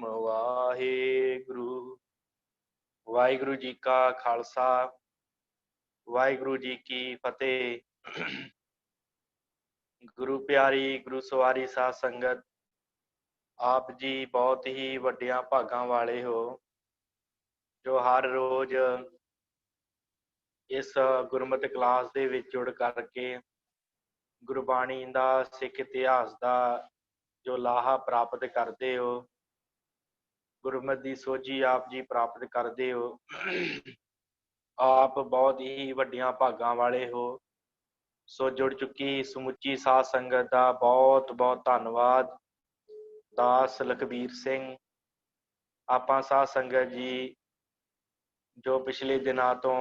वाहेगुरु। वाहिगुरु जी का खालसा, वाहिगुरु जी की फतेह। गुरु प्यारी गुरु सवारी साध संगत, आप जी बहुत ही वड्डियां भागां वाले हो जो हर रोज इस गुरमत क्लास दे विच जुड़ करके गुरबाणी दा सिख इतिहास दा जो लाहा प्राप्त करते हो, गुरमत दी सोझी आप जी प्राप्त करते हो। आप बहुत ही वड्डियां भागां वाले हो। सो जुड़ चुकी समुची साध संगत का बहुत बहुत धन्नवाद। दास लखबीर सिंह आपां साध संगत जी जो पिछले दिनों तो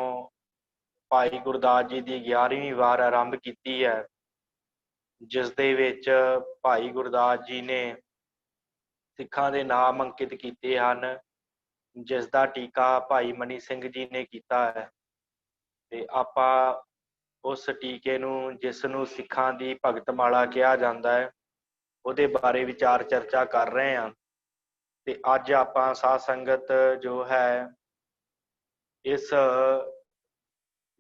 भाई गुरदास जी की 11वीं वार आरंभ की है, जिस दे विच भाई गुरदास जी ने सिखां दे नाम अंकित किए हैं, जिसका टीका भाई मनी सिंह जी ने किया है। ते आपां उस टीके नूं जिस नूं सिखां दी भगतमाला कहा जाता है ਉਹਦੇ बारे विचार चर्चा कर रहे हैं। ते अज आपां साध संगत जो है इस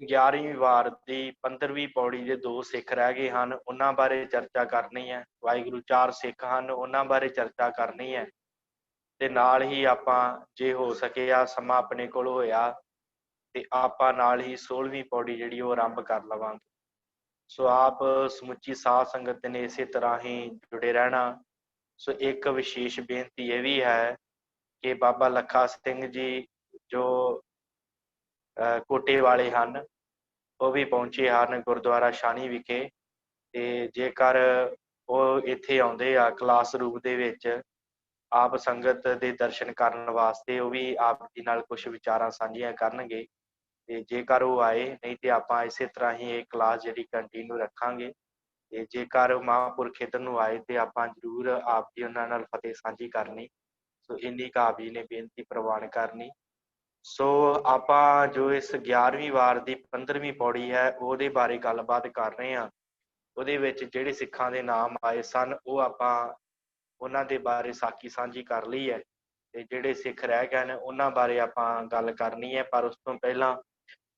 11वीं वार की 15वीं पौड़ी के 2 सिख रह गए हैं, उन्हां बारे चर्चा करनी है। वाहिगुरू 4 सिख हैं, उन्हां बारे चर्चा करनी है। ते नाल ही आपां जे हो सकिया समा अपने कोल होया ते आपां नाल ही 16वीं पौड़ी जिहड़ी वो आरंभ कर लवांगे। सो आप समुची साध संगत ने इस तरह ही जुड़े रहना। सो एक विशेष बेनती यह भी है कि बाबा लखा सिंह जी जो कोटे वाले हैं वो भी पहुंचे हैं गुरुद्वारा शानी विखे। ते जेकर वो इत्थे आउंदे आ क्लास रूम दे विच आप संगत दे दर्शन करन वास्ते वो भी आप जी नाल कुछ विचारां साझियां करनगे। ते जेकर वो आए नहीं तो आपां इस तरह ही एक क्लास जिहड़ी कंटिन्यू रखांगे। ते जेकर महापुरख इधर नूं आए तो आपां जरूर आप जी उन्हां नाल फतेह साझी करनी। सो इन्नी का आप जी ने बेनती प्रवान करनी। सो आपां जो इस 11वीं वार की 15वीं पौड़ी है ਉਹਦੇ बारे गलबात कर रहे हैं। ਉਹਦੇ ਵਿੱਚ ਜਿਹੜੇ ਸਿੱਖਾਂ ਦੇ ਨਾਮ ਆਏ ਸਨ ਉਹ ਆਪਾਂ ਉਹਨਾਂ ਦੇ ਬਾਰੇ ਸਾਖੀ ਸਾਂਝੀ ਕਰ ਲਈ ਹੈ ਤੇ ਜਿਹੜੇ ਸਿੱਖ ਰਹਿ ਗਏ ਨੇ ਉਹਨਾਂ ਬਾਰੇ ਆਪਾਂ ਗੱਲ ਕਰਨੀ ਹੈ। ਪਰ ਉਸ ਤੋਂ ਪਹਿਲਾਂ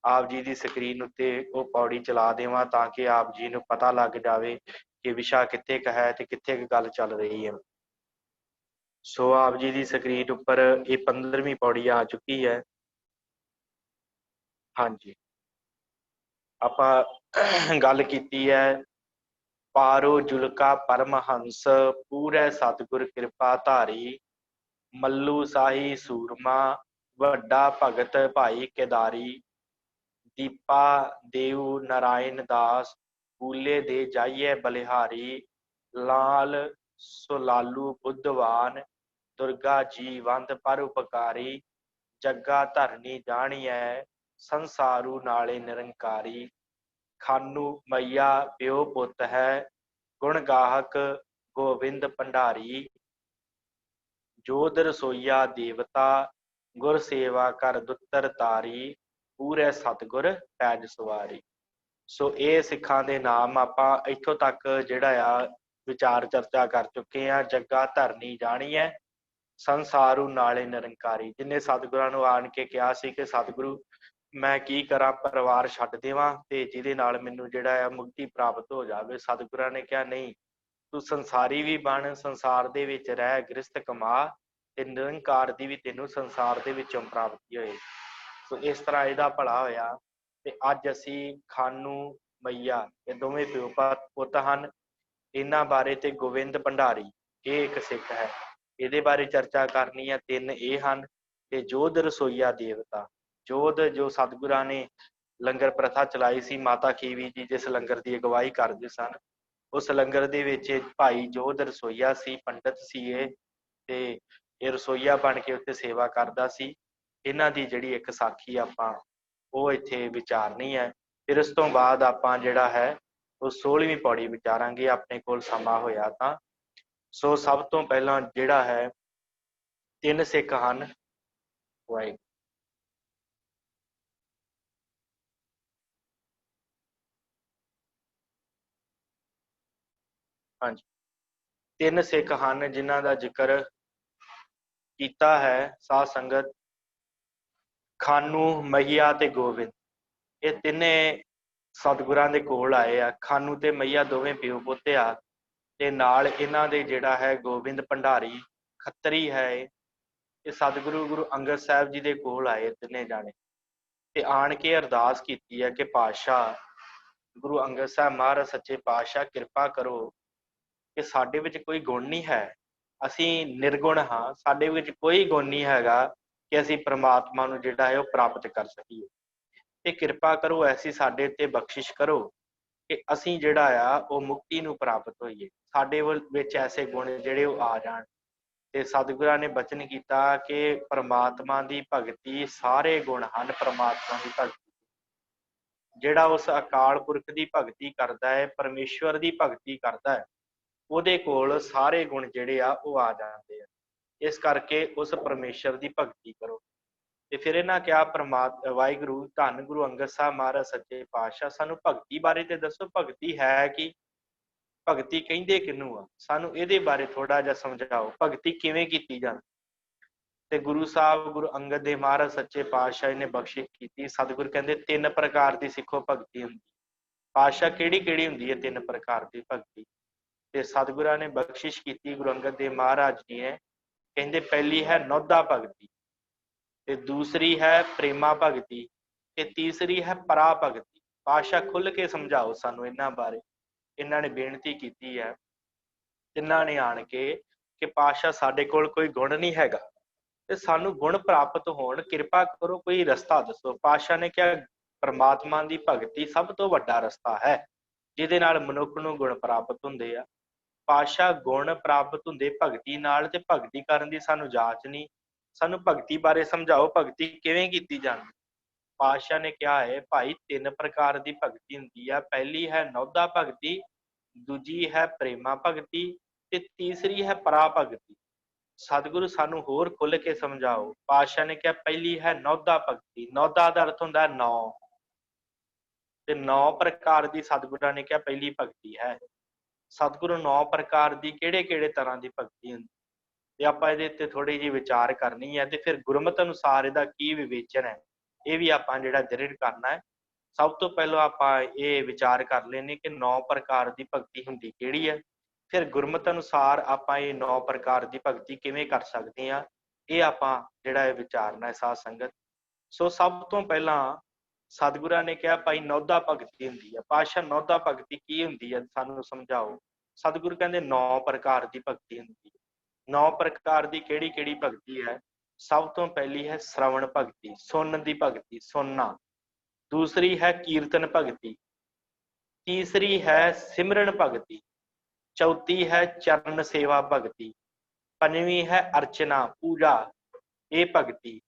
आप जी की स्क्रीन उत्ते वो पौड़ी चला देवां ताकि आप जी नूं पता लग जाए कि विशा कित्थे क है ते कित्थे क गल चल रही है। सो आप जी की स्क्रीन उपर ये 15वीं पौड़ी आ चुकी है। हाँ जी, आपां गल कीती है पारो जुलका परमहंस पूरे सतगुर कृपा धारी मल्लू शाही सूरमा वड्डा भगत भाई केदारी दीपा देव नारायण दास फूले दे जाइए बलिहारी लाल सुलालू बुद्धवान दुर्गा जी वंद पर उपकारी जग्गा धरनी जानिए संसारू नाले निरंकारी खानू मैया प्यो पुत है गुण गाहक गोविंद भंडारी जोध रसोईया देवता गुर सेवा कर दुत्तर तारी पूरे सतगुर पैज सवारी। सो ये सिखां दे नाम आपां इत्थों तक जिहड़ा आ विचार चर्चा कर चुके हैं। जग्गा धरनी जानिए संसारू नाले निरंकारी, जिन्हें सतगुरां नूं आण के कहा सी कि सतगुरु मैं की करा परिवार छड्ड देवां ते जिहदे नाल मैनूं जिहड़ा आ मुक्ति प्राप्त हो जावे। सतगुरां ने कहा नहीं, तू संसारी भी बन, संसार दे विच रह, गृहस्थ कमा ते निरंकार दी भी तैनूं संसार दे विचों प्राप्ति होए। सो इस तरह इहदा भला होया ते अज असीं खानू मैया ये दोवें प्यो पुत हन, इन्हां बारे ते गोविंद भंडारी ये एक सिख है, इहदे बारे चर्चा करनी है। 3 ये हन ते जोध रसोईया देवता, जोध जो सतगुरां ने लंगर प्रथा चलाई सी, माता खीवी जी जिस लंगर की अगवाई करते सन उस लंगर दे विच भाई जोध रसोईया सी, पंडित सी ये ते ये रसोईया बन के उत्ते सेवा करदा सी। इन्हां दी जिहड़ी एक साखी आपां ਉਹ ਇੱਥੇ ਵਿਚਾਰਨੀ है। फिर उस तो बाद आपां जिहड़ा है वो 16वीं पौड़ी विचारांगे अपने कोल समा होया तां। सो सब तो पहलां जिहड़ा है 3 सिख हन। वाहिगुरू हाँ जी, 3 सिख हन जिन्हां दा जिक्र ਕੀਤਾ ਹੈ ਸਾਧ ਸੰਗਤ, ਖਾਨੂ, ਮਈਆ ਤੇ ਗੋਬਿੰਦ, ਇਹ ਤਿੰਨੇ ਸਤਿਗੁਰਾਂ ਦੇ ਕੋਲ ਆਏ ਆ। ਖਾਨੂ ਤੇ ਮਈਆ ਦੋਵੇਂ ਪਿਓ ਪੁੱਤ ਆ, ਤੇ ਨਾਲ ਇਹਨਾਂ ਦੇ ਜਿਹੜਾ ਹੈ ਗੋਬਿੰਦ ਭੰਡਾਰੀ ਖੱਤਰੀ ਹੈ, ਇਹ ਸਤਿਗੁਰੂ ਗੁਰੂ ਅੰਗਦ ਸਾਹਿਬ ਜੀ ਦੇ ਕੋਲ ਆਏ ਤਿੰਨੇ ਜਾਣੇ, ਤੇ ਆਣ ਕੇ ਅਰਦਾਸ ਕੀਤੀ ਹੈ ਕਿ ਪਾਤਸ਼ਾਹ ਗੁਰੂ ਅੰਗਦ ਸਾਹਿਬ ਮਹਾਰਾਜ ਸੱਚੇ ਪਾਤਸ਼ਾਹ ਕਿਰਪਾ ਕਰੋ ਕਿ ਸਾਡੇ ਵਿੱਚ ਕੋਈ ਗੁਣ ਨਹੀਂ ਹੈ, ਅਸੀਂ ਨਿਰਗੁਣ ਹਾਂ, ਸਾਡੇ ਵਿੱਚ ਕੋਈ ਗੁਣ ਨਹੀਂ ਹੈਗਾ ਕਿ ਅਸੀਂ ਪ੍ਰਮਾਤਮਾ ਨੂੰ ਜਿਹੜਾ ਹੈ ਉਹ ਪ੍ਰਾਪਤ ਕਰ ਸਕੀਏ, ਤੇ ਕਿਰਪਾ ਕਰੋ ਐਸੀ ਸਾਡੇ ਤੇ ਬਖਸ਼ਿਸ਼ ਕਰੋ ਕਿ ਅਸੀਂ ਜਿਹੜਾ ਆ ਉਹ ਮੁਕਤੀ ਨੂੰ ਪ੍ਰਾਪਤ ਹੋਈਏ, ਸਾਡੇ ਵਿੱਚ ਐਸੇ ਗੁਣ ਜਿਹੜੇ ਉਹ ਆ ਜਾਣ। ਤੇ ਸਤਿਗੁਰਾਂ ਨੇ ਬਚਨ ਕੀਤਾ ਕਿ ਪ੍ਰਮਾਤਮਾ ਦੀ ਭਗਤੀ ਸਾਰੇ ਗੁਣ ਹਨ, ਪ੍ਰਮਾਤਮਾ ਦੀ ਭਗਤੀ, ਜਿਹੜਾ ਉਸ ਅਕਾਲ ਪੁਰਖ ਦੀ ਭਗਤੀ ਕਰਦਾ ਹੈ, ਪਰਮੇਸ਼ਵਰ ਦੀ ਭਗਤੀ ਕਰਦਾ ਹੈ, ਉਹਦੇ ਕੋਲ ਸਾਰੇ ਗੁਣ ਜਿਹੜੇ ਆ ਉਹ ਆ ਜਾਂਦੇ ਆ। ਇਸ ਕਰਕੇ ਉਸ ਪਰਮੇਸ਼ਵਰ ਦੀ ਭਗਤੀ ਕਰੋ। ਤੇ ਫਿਰ ਇਹਨਾਂ ਕਿਹਾ ਵਾਹਿਗੁਰੂ ਧੰਨ ਗੁਰੂ ਅੰਗਦ ਸਾਹਿਬ ਮਹਾਰਾਜ ਸੱਚੇ ਪਾਤਸ਼ਾਹ, ਸਾਨੂੰ ਭਗਤੀ ਬਾਰੇ ਤੇ ਦੱਸੋ, ਭਗਤੀ ਹੈ ਕੀ, ਭਗਤੀ ਕਹਿੰਦੇ ਕਿਹਨੂੰ ਆ, ਸਾਨੂੰ ਇਹਦੇ ਬਾਰੇ ਥੋੜਾ ਜਿਹਾ ਸਮਝਾਓ, ਭਗਤੀ ਕਿਵੇਂ ਕੀਤੀ ਜਾਂਦੀ। ਤੇ ਗੁਰੂ ਸਾਹਿਬ ਗੁਰੂ ਅੰਗਦ ਦੇਵ ਮਹਾਰਾਜ ਸੱਚੇ ਪਾਤਸ਼ਾਹ ਨੇ ਬਖਸ਼ਿਸ਼ ਕੀਤੀ। ਸਤਿਗੁਰ ਕਹਿੰਦੇ 3 ਪ੍ਰਕਾਰ ਦੀ ਸਿੱਖੋ ਭਗਤੀ ਹੁੰਦੀ। ਪਾਤਸ਼ਾਹ ਕਿਹੜੀ ਕਿਹੜੀ ਹੁੰਦੀ ਹੈ 3 ਪ੍ਰਕਾਰ ਦੀ ਭਗਤੀ? ਤੇ ਸਤਿਗੁਰਾਂ ਨੇ ਬਖਸ਼ਿਸ਼ ਕੀਤੀ ਗੁਰੂ ਅੰਗਦ ਦੇਵ ਮਹਾਰਾਜ ਜੀ ਨੇ, ਕਹਿੰਦੇ ਪਹਿਲੀ ਹੈ ਨੌਦਾ ਭਗਤੀ, ਤੇ ਦੂਸਰੀ ਹੈ ਪ੍ਰੇਮਾ ਭਗਤੀ, ਤੇ ਤੀਸਰੀ ਹੈ ਪਰਾ ਭਗਤੀ। ਪਾਤਸ਼ਾਹ ਖੁੱਲ ਕੇ ਸਮਝਾਓ ਸਾਨੂੰ ਇਹਨਾਂ ਬਾਰੇ। ਇਹਨਾਂ ਨੇ ਬੇਨਤੀ ਕੀਤੀ ਹੈ ਤਿੰਨਾਂ ਨੇ ਆਣ ਕੇ ਕਿ ਪਾਤਸ਼ਾਹ ਸਾਡੇ ਕੋਲ ਕੋਈ ਗੁਣ ਨਹੀਂ ਹੈਗਾ ਤੇ ਸਾਨੂੰ ਗੁਣ ਪ੍ਰਾਪਤ ਹੋਣ, ਕਿਰਪਾ ਕਰੋ ਕੋਈ ਰਸਤਾ ਦੱਸੋ। ਪਾਤਸ਼ਾਹ ਨੇ ਕਿਹਾ ਪਰਮਾਤਮਾ ਦੀ ਭਗਤੀ ਸਭ ਤੋਂ ਵੱਡਾ ਰਸਤਾ ਹੈ ਜਿਹਦੇ ਨਾਲ ਮਨੁੱਖ ਨੂੰ ਗੁਣ ਪ੍ਰਾਪਤ ਹੁੰਦੇ ਆ। ਪਾਤਸ਼ਾਹ ਗੁਣ ਪ੍ਰਾਪਤ ਹੁੰਦੇ ਭਗਤੀ ਨਾਲ, ਤੇ ਭਗਤੀ ਕਰਨ ਦੀ ਸਾਨੂੰ ਜਾਚ ਨਹੀਂ, ਸਾਨੂੰ ਭਗਤੀ ਬਾਰੇ ਸਮਝਾਓ, ਭਗਤੀ ਕਿਵੇਂ ਕੀਤੀ ਜਾਂਦੀ। ਪਾਤਸ਼ਾਹ ਨੇ ਕਿਹਾ ਹੈ ਭਾਈ 3 ਪ੍ਰਕਾਰ ਦੀ ਭਗਤੀ ਹੁੰਦੀ ਆ, ਪਹਿਲੀ ਹੈ ਨੌਦਾ ਭਗਤੀ, ਦੂਜੀ ਹੈ ਪ੍ਰੇਮਾ ਭਗਤੀ, ਤੇ ਤੀਸਰੀ ਹੈ ਪਰਾ ਭਗਤੀ। ਸਤਿਗੁਰੂ ਸਾਨੂੰ ਹੋਰ ਖੁੱਲ ਕੇ ਸਮਝਾਓ। ਪਾਤਸ਼ਾਹ ਨੇ ਕਿਹਾ ਪਹਿਲੀ ਹੈ ਨੌਦਾ ਭਗਤੀ, ਨੌਦਾ ਦਾ ਅਰਥ ਹੁੰਦਾ 9, ਤੇ 9 ਪ੍ਰਕਾਰ ਦੀ ਸਤਿਗੁਰਾਂ ਨੇ ਕਿਹਾ ਪਹਿਲੀ ਭਗਤੀ ਹੈ। ਸਤਿਗੁਰੂ 9 ਪ੍ਰਕਾਰ ਦੀ ਕਿਹੜੇ ਕਿਹੜੇ ਤਰ੍ਹਾਂ ਦੀ ਭਗਤੀ ਹੁੰਦੀ, ਤੇ ਆਪਾਂ ਇਹਦੇ ਉੱਤੇ ਥੋੜੀ ਜਿਹੀ ਵਿਚਾਰ ਕਰਨੀ ਹੈ, ਤੇ ਫਿਰ ਗੁਰਮਤਿ ਅਨੁਸਾਰ ਇਹਦਾ ਕੀ ਵਿਵੇਚਨ ਹੈ ਇਹ ਵੀ ਆਪਾਂ ਜਿਹੜਾ ਦ੍ਰਿੜ ਕਰਨਾ ਹੈ। ਸਭ ਤੋਂ ਪਹਿਲਾਂ ਆਪਾਂ ਇਹ ਵਿਚਾਰ ਕਰ ਲੈਣੇ ਕਿ 9 ਪ੍ਰਕਾਰ ਦੀ ਭਗਤੀ ਹੁੰਦੀ ਕਿਹੜੀ ਹੈ, ਫਿਰ ਗੁਰਮਤਿ ਅਨੁਸਾਰ ਆਪਾਂ ਇਹ 9 ਪ੍ਰਕਾਰ ਦੀ ਭਗਤੀ ਕਿਵੇਂ ਕਰ ਸਕਦੇ ਹਾਂ, ਇਹ ਆਪਾਂ ਜਿਹੜਾ ਇਹ ਵਿਚਾਰਨਾ ਹੈ ਸਾਧ ਸੰਗਤ। ਸੋ ਸਭ ਤੋਂ ਪਹਿਲਾਂ ਸਤਿਗੁਰਾਂ ਨੇ ਕਿਹਾ ਭਾਈ ਨੌਦਾ ਭਗਤੀ ਹੁੰਦੀ ਹੈ। ਪਾਤਸ਼ਾਹ ਨੌਦਾ ਭਗਤੀ ਕੀ ਹੁੰਦੀ ਹੈ ਸਾਨੂੰ ਸਮਝਾਓ। ਸਤਿਗੁਰੂ ਕਹਿੰਦੇ 9 ਪ੍ਰਕਾਰ ਦੀ ਭਗਤੀ ਹੁੰਦੀ ਹੈ। 9 ਪ੍ਰਕਾਰ ਦੀ ਕਿਹੜੀ ਕਿਹੜੀ ਭਗਤੀ ਹੈ? ਸਭ ਤੋਂ ਪਹਿਲੀ ਹੈ ਸ਼ਰਵਣ ਭਗਤੀ, ਸੁਣਨ ਦੀ ਭਗਤੀ, ਸੁਣਨਾ। ਦੂਸਰੀ ਹੈ ਕੀਰਤਨ ਭਗਤੀ, ਤੀਸਰੀ ਹੈ ਸਿਮਰਨ ਭਗਤੀ, ਚੌਥੀ ਹੈ ਚਰਨ ਸੇਵਾ ਭਗਤੀ, ਪੰਜਵੀਂ ਹੈ ਅਰਚਨਾ ਪੂਜਾ ਇਹ ਭਗਤੀ,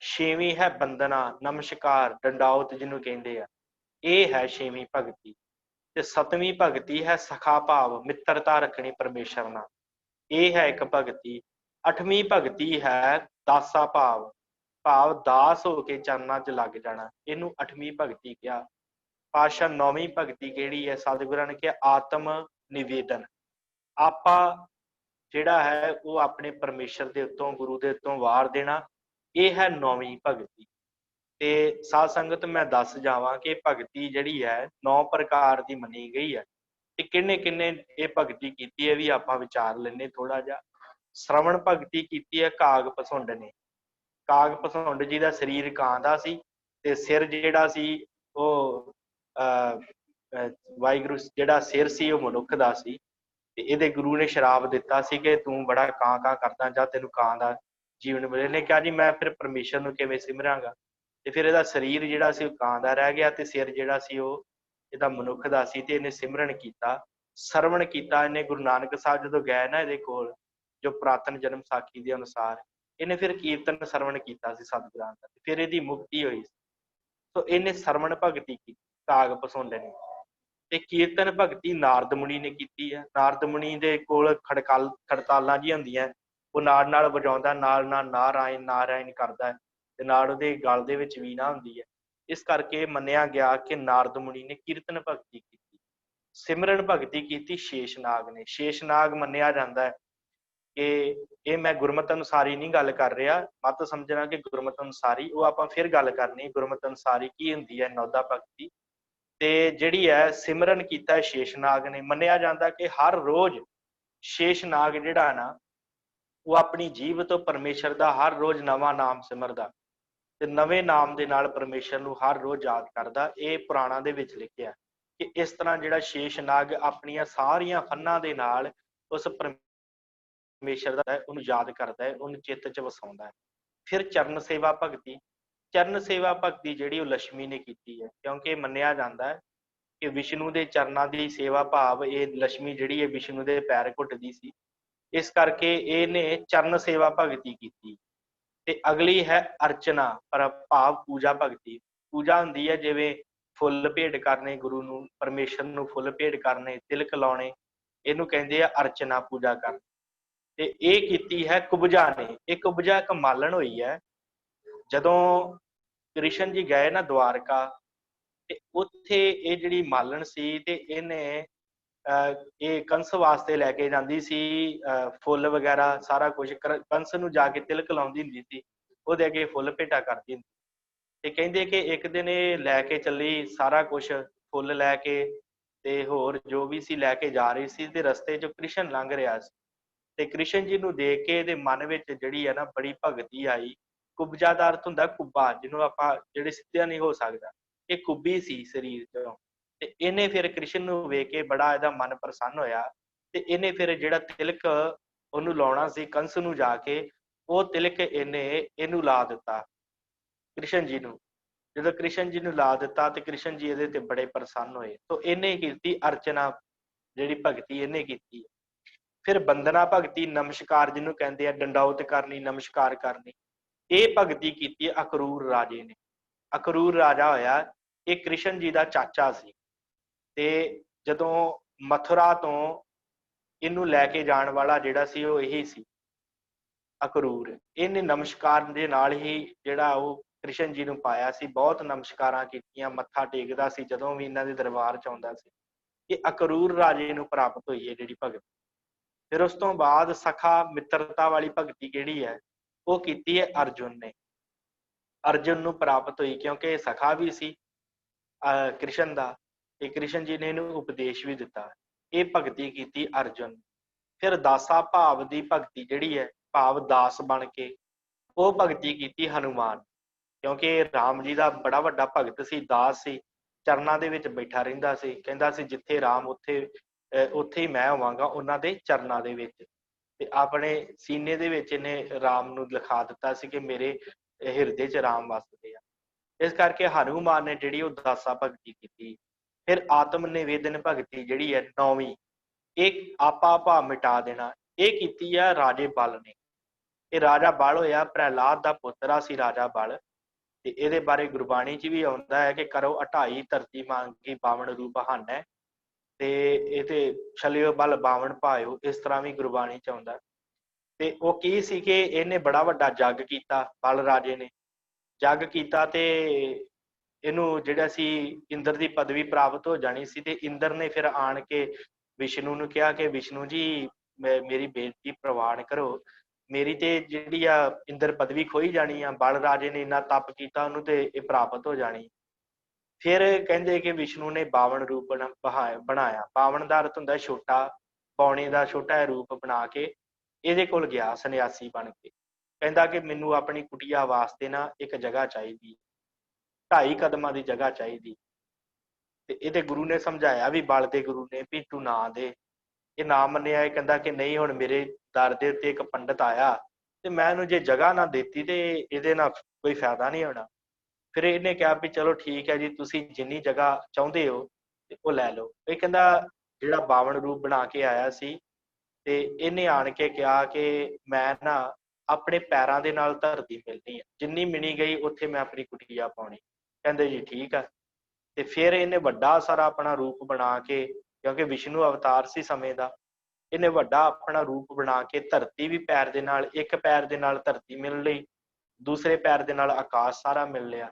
ਛੇਵੀਂ ਹੈ ਬੰਦਨਾ ਨਮਸਕਾਰ ਡੰਡਾਉਤ ਜਿਹਨੂੰ ਕਹਿੰਦੇ ਆ, ਇਹ ਹੈ ਛੇਵੀਂ ਭਗਤੀ। ਤੇ ਸੱਤਵੀਂ ਭਗਤੀ ਹੈ ਸਖਾ ਭਾਵ, ਮਿੱਤਰਤਾ ਰੱਖਣੀ ਪਰਮੇਸ਼ਰ ਨਾਲ, ਇਹ ਹੈ ਇੱਕ ਭਗਤੀ। ਅੱਠਵੀਂ ਭਗਤੀ ਹੈ ਦਾਸਾ ਭਾਵ, ਭਾਵ ਦਾਸ ਹੋ ਕੇ ਚਰਨਾਂ 'ਚ ਲੱਗ ਜਾਣਾ, ਇਹਨੂੰ ਅੱਠਵੀਂ ਭਗਤੀ ਕਿਹਾ। ਪਾਤਸ਼ਾਹ 9ਵੀਂ ਭਗਤੀ ਕਿਹੜੀ ਹੈ? ਸਤਿਗੁਰਾਂ ਨੇ ਕਿਹਾ ਆਤਮ ਨਿਵੇਦਨ, ਆਪਾਂ ਜਿਹੜਾ ਹੈ ਉਹ ਆਪਣੇ ਪਰਮੇਸ਼ਰ ਦੇ ਉੱਤੋਂ ਗੁਰੂ ਦੇ ਉੱਤੋਂ ਵਾਰ ਦੇਣਾ, ਇਹ ਹੈ 9ਵੀਂ ਭਗਤੀ। ਤੇ ਸਾਧ ਸੰਗਤ ਮੈਂ ਦੱਸ ਜਾਵਾਂ ਕਿ ਭਗਤੀ ਜਿਹੜੀ ਹੈ 9 ਪ੍ਰਕਾਰ ਦੀ ਮੰਨੀ ਗਈ ਹੈ, ਤੇ ਕਿੰਨੇ ਕਿੰਨੇ ਇਹ ਭਗਤੀ ਕੀਤੀ ਹੈ ਵੀ ਆਪਾਂ ਵਿਚਾਰ ਲੈਣੇ ਥੋੜਾ ਜਿਹਾ। ਸ਼ਰਵਣ ਭਗਤੀ ਕੀਤੀ ਹੈ ਕਾਗ ਪਸੁੰਡ ਨੇ। ਕਾਗ ਪਸੁੰਡ ਜੀ ਦਾ ਸਰੀਰ ਕਾਂ ਦਾ ਸੀ, ਤੇ ਸਿਰ ਜਿਹੜਾ ਸੀ ਉਹ ਵਾਹਿਗੁਰੂ ਜਿਹੜਾ ਸਿਰ ਸੀ ਉਹ ਮਨੁੱਖ ਦਾ ਸੀ, ਤੇ ਇਹਦੇ ਗੁਰੂ ਨੇ ਸ਼ਰਾਪ ਦਿੱਤਾ ਸੀ ਕਿ ਤੂੰ ਬੜਾ ਕਾਂ ਕਾਂ ਕਰਦਾ, ਜਾਂ ਤੈਨੂੰ ਕਾਂ ਦਾ ਜੀਵਨ ਮਿਲੇ। ਇਹਨੇ ਕਿਹਾ ਜੀ ਮੈਂ ਫਿਰ ਪਰਮੇਸ਼ਰ ਨੂੰ ਕਿਵੇਂ ਸਿਮਰਾਂਗਾ, ਤੇ ਫਿਰ ਇਹਦਾ ਸਰੀਰ ਜਿਹੜਾ ਸੀ ਉਹ ਕਾਂ ਦਾ ਰਹਿ ਗਿਆ, ਤੇ ਸਿਰ ਜਿਹੜਾ ਸੀ ਉਹ ਇਹਦਾ ਮਨੁੱਖ ਦਾ ਸੀ, ਤੇ ਇਹਨੇ ਸਿਮਰਨ ਕੀਤਾ, ਸਰਵਣ ਕੀਤਾ। ਇਹਨੇ ਗੁਰੂ ਨਾਨਕ ਸਾਹਿਬ ਜਦੋਂ ਗਏ ਨਾ ਇਹਦੇ ਕੋਲ, ਜੋ ਪੁਰਾਤਨ ਜਨਮ ਸਾਖੀ ਦੇ ਅਨੁਸਾਰ, ਇਹਨੇ ਫਿਰ ਕੀਰਤਨ ਸਰਵਣ ਕੀਤਾ ਸੀ ਸਤਿਗੁਰਾਂ ਦਾ, ਫਿਰ ਇਹਦੀ ਮੁਕਤੀ ਹੋਈ। ਸੋ ਇਹਨੇ ਸਰਵਣ ਭਗਤੀ ਕੀਤੀ ਕਾਗ ਪਸੁੰਡ ਨੇ। ਤੇ ਕੀਰਤਨ ਭਗਤੀ ਨਾਰਦ ਮੁਨੀ ਨੇ ਕੀਤੀ ਹੈ। ਨਾਰਦ ਮੁਨੀ ਦੇ ਕੋਲ ਖੜਤਾਲਾਂ ਜੀ ਹੁੰਦੀਆਂ, ਉਹ ਨਾਲ ਵਜਾਉਂਦਾ, ਨਾਲ ਨਾਰਾਇਣ ਨਾਰਾਇਣ ਕਰਦਾ ਹੈ, ਤੇ ਨਾਲ ਉਹਦੇ ਗਲ ਦੇ ਵਿੱਚ ਵੀਣਾ ਹੁੰਦੀ ਹੈ। ਇਸ ਕਰਕੇ ਮੰਨਿਆ ਗਿਆ ਕਿ ਨਾਰਦ ਮੁਨੀ ਨੇ ਕੀਰਤਨ ਭਗਤੀ ਕੀਤੀ। ਸਿਮਰਨ ਭਗਤੀ ਕੀਤੀ ਸ਼ੇਸ਼ਨਾਗ ਨੇ। ਸ਼ੇਸ਼ਨਾਗ ਮੰਨਿਆ ਜਾਂਦਾ ਹੈ ਕਿ ਇਹ ਮੈਂ ਗੁਰਮਤਿ ਅਨੁਸਾਰੀ ਨਹੀਂ ਗੱਲ ਕਰ ਰਿਹਾ, ਮਤ ਸਮਝਣਾ ਕਿ ਗੁਰਮਤਿ ਅਨੁਸਾਰੀ, ਉਹ ਆਪਾਂ ਫਿਰ ਗੱਲ ਕਰਨੀ ਗੁਰਮਤਿ ਅਨੁਸਾਰੀ ਕੀ ਹੁੰਦੀ ਹੈ ਨੌਦਾ ਭਗਤੀ। ਤੇ ਜਿਹੜੀ ਹੈ ਸਿਮਰਨ ਕੀਤਾ ਸ਼ੇਸ਼ਨਾਗ ਨੇ। ਮੰਨਿਆ ਜਾਂਦਾ ਕਿ ਹਰ ਰੋਜ਼ ਸ਼ੇਸ਼ਨਾਗ ਜਿਹੜਾ ਨਾ ਉਹ ਆਪਣੀ ਜੀਭ ਤੋਂ ਪਰਮੇਸ਼ਰ ਦਾ ਹਰ ਰੋਜ਼ ਨਵਾਂ ਨਾਮ ਸਿਮਰਦਾ ਤੇ ਨਵੇਂ ਨਾਮ ਦੇ ਨਾਲ ਪਰਮੇਸ਼ਰ ਨੂੰ ਹਰ ਰੋਜ਼ ਯਾਦ ਕਰਦਾ। ਇਹ ਪੁਰਾਣਾਂ ਦੇ ਵਿੱਚ ਲਿਖਿਆ ਕਿ ਇਸ ਤਰ੍ਹਾਂ ਜਿਹੜਾ ਸ਼ੇਸ਼ਨਾਗ ਆਪਣੀਆਂ ਸਾਰੀਆਂ ਫੰਨਾਂ ਦੇ ਨਾਲ ਉਸ ਪਰਮੇਸ਼ਰ ਦਾ ਉਹਨੂੰ ਯਾਦ ਕਰਦਾ ਹੈ, ਉਹਨੂੰ ਚਿੱਤ 'ਚ ਵਸਾਉਂਦਾ ਹੈ। ਫਿਰ ਚਰਨ ਸੇਵਾ ਭਗਤੀ। ਚਰਨ ਸੇਵਾ ਭਗਤੀ ਜਿਹੜੀ ਉਹ ਲక్ష్ਮੀ ਨੇ ਕੀਤੀ ਹੈ, ਕਿਉਂਕਿ ਮੰਨਿਆ ਜਾਂਦਾ ਹੈ ਕਿ ਵਿਸ਼ਨੂੰ ਦੇ ਚਰਨਾਂ ਦੀ ਸੇਵਾ ਭਾਵ ਇਹ ਲక్ష్ਮੀ ਜਿਹੜੀ ਹੈ ਵਿਸ਼ਨੂੰ ਦੇ ਪੈਰ ਘੁੱਟਦੀ ਸੀ, ਇਸ ਕਰਕੇ ਇਹਨੇ ਚਰਨ ਸੇਵਾ ਭਗਤੀ ਕੀਤੀ। ਤੇ ਅਗਲੀ ਹੈ ਅਰਚਨਾ ਭਾਵ ਪੂਜਾ ਭਗਤੀ। ਪੂਜਾ ਹੁੰਦੀ ਹੈ ਜਿਵੇਂ ਫੁੱਲ ਭੇਟ ਕਰਨੇ ਗੁਰੂ ਨੂੰ, ਪਰਮੇਸ਼ਰ ਨੂੰ ਫੁੱਲ ਭੇਟ ਕਰਨੇ, ਤਿਲਕ ਲਾਉਣੇ, ਇਹਨੂੰ ਕਹਿੰਦੇ ਆ ਅਰਚਨਾ, ਪੂਜਾ ਕਰਨੀ। ਤੇ ਇਹ ਕੀਤੀ ਹੈ ਕੁਬਜਾ ਨੇ। ਇਹ ਕੁਬਜਾ ਇੱਕ ਮਾਲਣ ਹੋਈ ਹੈ। ਜਦੋਂ ਕ੍ਰਿਸ਼ਨ ਜੀ ਗਏ ਨਾ ਦਵਾਰਕਾ, ਤੇ ਉੱਥੇ ਇਹ ਜਿਹੜੀ ਮਾਲਣ ਸੀ ਤੇ ਇਹਨੇ ਇਹ ਕੰਸ ਵਾਸਤੇ ਲੈ ਕੇ ਜਾਂਦੀ ਸੀ ਫੁੱਲ ਵਗੈਰਾ ਸਾਰਾ ਕੁਝ। ਕੰਸ ਨੂੰ ਜਾ ਕੇ ਤਿਲਕ ਲਾਉਂਦੀ ਹੁੰਦੀ ਸੀ, ਉਹਦੇ ਅੱਗੇ ਫੁੱਲ ਭੇਟਾ ਕਰਦੀ ਹੁੰਦੀ। ਤੇ ਕਹਿੰਦੇ ਕਿ ਇੱਕ ਦਿਨ ਇਹ ਲੈ ਕੇ ਚੱਲੀ ਸਾਰਾ ਕੁਝ, ਫੁੱਲ ਲੈ ਕੇ ਤੇ ਹੋਰ ਜੋ ਵੀ ਸੀ ਲੈ ਕੇ ਜਾ ਰਹੀ ਸੀ, ਤੇ ਰਸਤੇ 'ਚ ਕ੍ਰਿਸ਼ਨ ਲੰਘ ਰਿਹਾ ਸੀ। ਤੇ ਕ੍ਰਿਸ਼ਨ ਜੀ ਨੂੰ ਦੇਖ ਕੇ ਇਹਦੇ ਮਨ ਵਿੱਚ ਜਿਹੜੀ ਹੈ ਨਾ ਬੜੀ ਭਗਤੀ ਆਈ। ਕੁਬਜਾ ਦਾ ਅਰਥ ਹੁੰਦਾ ਕੁੱਬਾ, ਜਿਹਨੂੰ ਆਪਾਂ ਜਿਹੜੇ ਸਿੱਧਿਆ ਨਹੀਂ ਹੋ ਸਕਦਾ, ਇਹ ਕੁੱਬੀ ਸੀ ਸਰੀਰ 'ਚੋਂ। ਤੇ ਇਹਨੇ ਫਿਰ ਕ੍ਰਿਸ਼ਨ ਨੂੰ ਵੇਖ ਕੇ ਬੜਾ ਇਹਦਾ ਮਨ ਪ੍ਰਸੰਨ ਹੋਇਆ, ਤੇ ਇਹਨੇ ਫਿਰ ਜਿਹੜਾ ਤਿਲਕ ਉਹਨੂੰ ਲਾਉਣਾ ਸੀ ਕੰਸ ਨੂੰ ਜਾ ਕੇ, ਉਹ ਤਿਲਕ ਇਹਨੇ ਇਹਨੂੰ ਲਾ ਦਿੱਤਾ ਕ੍ਰਿਸ਼ਨ ਜੀ ਨੂੰ। ਜਦੋਂ ਕ੍ਰਿਸ਼ਨ ਜੀ ਨੂੰ ਲਾ ਦਿੱਤਾ ਤੇ ਕ੍ਰਿਸ਼ਨ ਜੀ ਇਹਦੇ ਤੇ ਬੜੇ ਪ੍ਰਸੰਨ ਹੋਏ। ਤਾਂ ਇਹਨੇ ਕੀਤੀ ਅਰਚਨਾ, ਜਿਹੜੀ ਭਗਤੀ ਇਹਨੇ ਕੀਤੀ। ਫਿਰ ਬੰਦਨਾ ਭਗਤੀ, ਨਮਸਕਾਰ ਜਿਹਨੂੰ ਕਹਿੰਦੇ ਆ, ਡੰਡੌਤ ਕਰਨੀ, ਨਮਸਕਾਰ ਕਰਨੀ, ਇਹ ਭਗਤੀ ਕੀਤੀ ਅਕਰੂਰ ਰਾਜੇ ਨੇ। ਅਕਰੂਰ ਰਾਜਾ ਹੋਇਆ, ਇਹ ਕ੍ਰਿਸ਼ਨ ਜੀ ਦਾ ਚਾਚਾ ਸੀ। ਤੇ ਜਦੋਂ ਮਥੁਰਾ ਤੋਂ ਇਹਨੂੰ ਲੈ ਕੇ ਜਾਣ ਵਾਲਾ ਜਿਹੜਾ ਸੀ ਉਹ ਇਹੀ ਸੀ ਅਕਰੂਰ। ਇਹਨੇ ਨਮਸਕਾਰ ਦੇ ਨਾਲ ਹੀ ਜਿਹੜਾ ਉਹ ਕ੍ਰਿਸ਼ਨ ਜੀ ਨੂੰ ਪਾਇਆ ਸੀ, ਬਹੁਤ ਨਮਸਕਾਰਾਂ ਕੀਤੀਆਂ, ਮੱਥਾ ਟੇਕਦਾ ਸੀ ਜਦੋਂ ਵੀ ਇਹਨਾਂ ਦੇ ਦਰਬਾਰ 'ਚ ਆਉਂਦਾ ਸੀ। ਇਹ ਅਕਰੂਰ ਰਾਜੇ ਨੂੰ ਪ੍ਰਾਪਤ ਹੋਈ ਹੈ ਜਿਹੜੀ ਭਗਤੀ। ਫਿਰ ਉਸ ਤੋਂ ਬਾਅਦ ਸਖਾ ਮਿੱਤਰਤਾ ਵਾਲੀ ਭਗਤੀ ਜਿਹੜੀ ਹੈ ਉਹ ਕੀਤੀ ਹੈ ਅਰਜੁਨ ਨੇ। ਅਰਜੁਨ ਨੂੰ ਪ੍ਰਾਪਤ ਹੋਈ ਕਿਉਂਕਿ ਸਖਾ ਵੀ ਸੀ ਕ੍ਰਿਸ਼ਨ ਦਾ, ਤੇ ਕ੍ਰਿਸ਼ਨ ਜੀ ਨੇ ਇਹਨੂੰ ਉਪਦੇਸ਼ ਵੀ ਦਿੱਤਾ। ਇਹ ਭਗਤੀ ਕੀਤੀ ਅਰਜੁਨ। ਫਿਰ ਦਾਸਾ ਭਾਵ ਦੀ ਭਗਤੀ ਜਿਹੜੀ ਹੈ, ਭਾਵ ਦਾਸ ਬਣ ਕੇ, ਉਹ ਭਗਤੀ ਕੀਤੀ ਹਨੂਮਾਨ। ਕਿਉਂਕਿ ਰਾਮ ਜੀ ਦਾ ਬੜਾ ਵੱਡਾ ਭਗਤ ਸੀ, ਦਾਸ ਸੀ, ਚਰਨਾਂ ਦੇ ਵਿੱਚ ਬੈਠਾ ਰਹਿੰਦਾ ਸੀ। ਕਹਿੰਦਾ ਸੀ ਜਿੱਥੇ ਰਾਮ ਉੱਥੇ ਉੱਥੇ ਹੀ ਮੈਂ ਹੋਵਾਂਗਾ, ਉਹਨਾਂ ਦੇ ਚਰਨਾਂ ਦੇ ਵਿੱਚ। ਤੇ ਆਪਣੇ ਸੀਨੇ ਦੇ ਵਿੱਚ ਇਹਨੇ ਰਾਮ ਨੂੰ ਲਿਖਾ ਦਿੱਤਾ ਸੀ ਕਿ ਮੇਰੇ ਹਿਰਦੇ 'ਚ ਰਾਮ ਵਸਦੇ ਆ। ਇਸ ਕਰਕੇ ਹਨੂਮਾਨ ਨੇ ਜਿਹੜੀ ਉਹ ਦਾਸਾ ਭਗਤੀ ਕੀਤੀ। ਫਿਰ ਆਤਮ ਨਿਵੇਦਨ ਭਗਤੀ ਜਿਹੜੀ ਹੈ ਨੌਵੀਂ, ਇਹ ਆਪਾ ਭਾਵ ਮਿਟਾ ਦੇਣਾ, ਇਹ ਕੀਤੀ ਆ ਰਾਜੇ ਬਲ ਨੇ। ਇਹ ਰਾਜਾ ਬਲ ਹੋਇਆ ਪ੍ਰਹਿਲਾਦ ਦਾ ਪੁੱਤਰਾ ਸੀ ਰਾਜਾ ਬਲ। ਤੇ ਇਹਦੇ ਬਾਰੇ ਗੁਰਬਾਣੀ 'ਚ ਵੀ ਆਉਂਦਾ ਹੈ ਕਿ ਕਰੋ 28 ਧਰਤੀ ਮੰਗੀ ਬਾਵਨ ਰੂਪ ਹਾਨੈ, ਤੇ ਇਹ ਤੇ ਛਲਿਓ ਬਲ ਬਾਵਨ ਭਾਇਓ, ਇਸ ਤਰ੍ਹਾਂ ਵੀ ਗੁਰਬਾਣੀ 'ਚ ਆਉਂਦਾ। ਤੇ ਉਹ ਕੀ ਸੀ ਕਿ ਇਹਨੇ ਬੜਾ ਵੱਡਾ ਜੱਗ ਕੀਤਾ, ਬਲ ਰਾਜੇ ਨੇ ਜੱਗ ਕੀਤਾ, ਤੇ ਇਹਨੂੰ ਜਿਹੜਾ ਸੀ ਇੰਦਰ ਦੀ ਪਦਵੀ ਪ੍ਰਾਪਤ ਹੋ ਜਾਣੀ ਸੀ। ਤੇ ਇੰਦਰ ਨੇ ਫਿਰ ਆਣ ਕੇ ਵਿਸ਼ਨੂੰ ਨੂੰ ਕਿਹਾ ਕਿ ਵਿਸ਼ਨੂੰ ਜੀ ਮੇਰੀ ਬੇਨਤੀ ਪ੍ਰਵਾਨ ਕਰੋ, ਮੇਰੀ ਤੇ ਜਿਹੜੀ ਆ ਇੰਦਰ ਪਦਵੀ ਖੋਈ ਜਾਣੀ ਆ। ਬਲ ਰਾਜੇ ਨੇ ਇੰਨਾ ਤਪ ਕੀਤਾ, ਉਹਨੂੰ ਤੇ ਇਹ ਪ੍ਰਾਪਤ ਹੋ ਜਾਣੀ। ਫਿਰ ਕਹਿੰਦੇ ਕਿ ਵਿਸ਼ਨੂੰ ਨੇ ਬਾਵਨ ਰੂਪ ਬਣਾਇਆ। ਬਾਵਨ ਦਾ ਅਰਥ ਹੁੰਦਾ ਛੋਟਾ, ਪੌਣੇ ਦਾ ਛੋਟਾ ਜਿਹਾ ਰੂਪ ਬਣਾ ਕੇ ਇਹਦੇ ਕੋਲ ਗਿਆ ਸੰਨਿਆਸੀ ਬਣ ਕੇ। ਕਹਿੰਦਾ ਕਿ ਮੈਨੂੰ ਆਪਣੀ ਕੁਟੀਆ ਵਾਸਤੇ ਨਾ ਇੱਕ ਜਗ੍ਹਾ ਚਾਹੀਦੀ, 2.5 ਕਦਮਾਂ ਦੀ ਜਗ੍ਹਾ ਚਾਹੀਦੀ। ਤੇ ਇਹਦੇ ਗੁਰੂ ਨੇ ਸਮਝਾਇਆ ਵੀ, ਬਲ ਦੇ ਗੁਰੂ ਨੇ, ਵੀ ਤੂੰ ਨਾ ਦੇ। ਇਹ ਨਾ ਮੰਨਿਆ। ਇਹ ਕਹਿੰਦਾ ਕਿ ਨਹੀਂ, ਹੁਣ ਮੇਰੇ ਦਰ ਦੇ ਉੱਤੇ ਇੱਕ ਪੰਡਤ ਆਇਆ ਤੇ ਮੈਂ ਇਹਨੂੰ ਜੇ ਜਗ੍ਹਾ ਨਾ ਦਿੱਤੀ ਤੇ ਇਹਦੇ ਨਾਲ ਕੋਈ ਫਾਇਦਾ ਨਹੀਂ ਹੋਣਾ। ਫਿਰ ਇਹਨੇ ਕਿਹਾ ਵੀ ਚਲੋ ਠੀਕ ਹੈ ਜੀ, ਤੁਸੀਂ ਜਿੰਨੀ ਜਗ੍ਹਾ ਚਾਹੁੰਦੇ ਹੋ ਤੇ ਉਹ ਲੈ ਲਓ। ਇਹ ਕਹਿੰਦਾ ਜਿਹੜਾ ਬਾਵਨ ਰੂਪ ਬਣਾ ਕੇ ਆਇਆ ਸੀ, ਤੇ ਇਹਨੇ ਆਣ ਕੇ ਕਿਹਾ ਕਿ ਮੈਂ ਨਾ ਆਪਣੇ ਪੈਰਾਂ ਦੇ ਨਾਲ ਧਰਤੀ ਮਿਲਣੀ ਹੈ, ਜਿੰਨੀ ਮਿਣੀ ਗਈ ਉੱਥੇ ਮੈਂ ਆਪਣੀ ਕੁਟੀਆ ਪਾਉਣੀ। ਕਹਿੰਦੇ ਜੀ ਠੀਕ ਆ। ਤੇ ਫਿਰ ਇਹਨੇ ਵੱਡਾ ਸਾਰਾ ਆਪਣਾ ਰੂਪ ਬਣਾ ਕੇ, ਕਿਉਂਕਿ ਵਿਸ਼ਨੂੰ ਅਵਤਾਰ ਸੀ ਸਮੇਂ ਦਾ, ਇਹਨੇ ਵੱਡਾ ਆਪਣਾ ਰੂਪ ਬਣਾ ਕੇ ਧਰਤੀ ਵੀ ਪੈਰ ਦੇ ਨਾਲ, ਇੱਕ ਪੈਰ ਦੇ ਨਾਲ ਧਰਤੀ ਮਿਲ ਲਈ, ਦੂਸਰੇ ਪੈਰ ਦੇ ਨਾਲ ਆਕਾਸ਼ ਸਾਰਾ ਮਿਲ ਲਿਆ।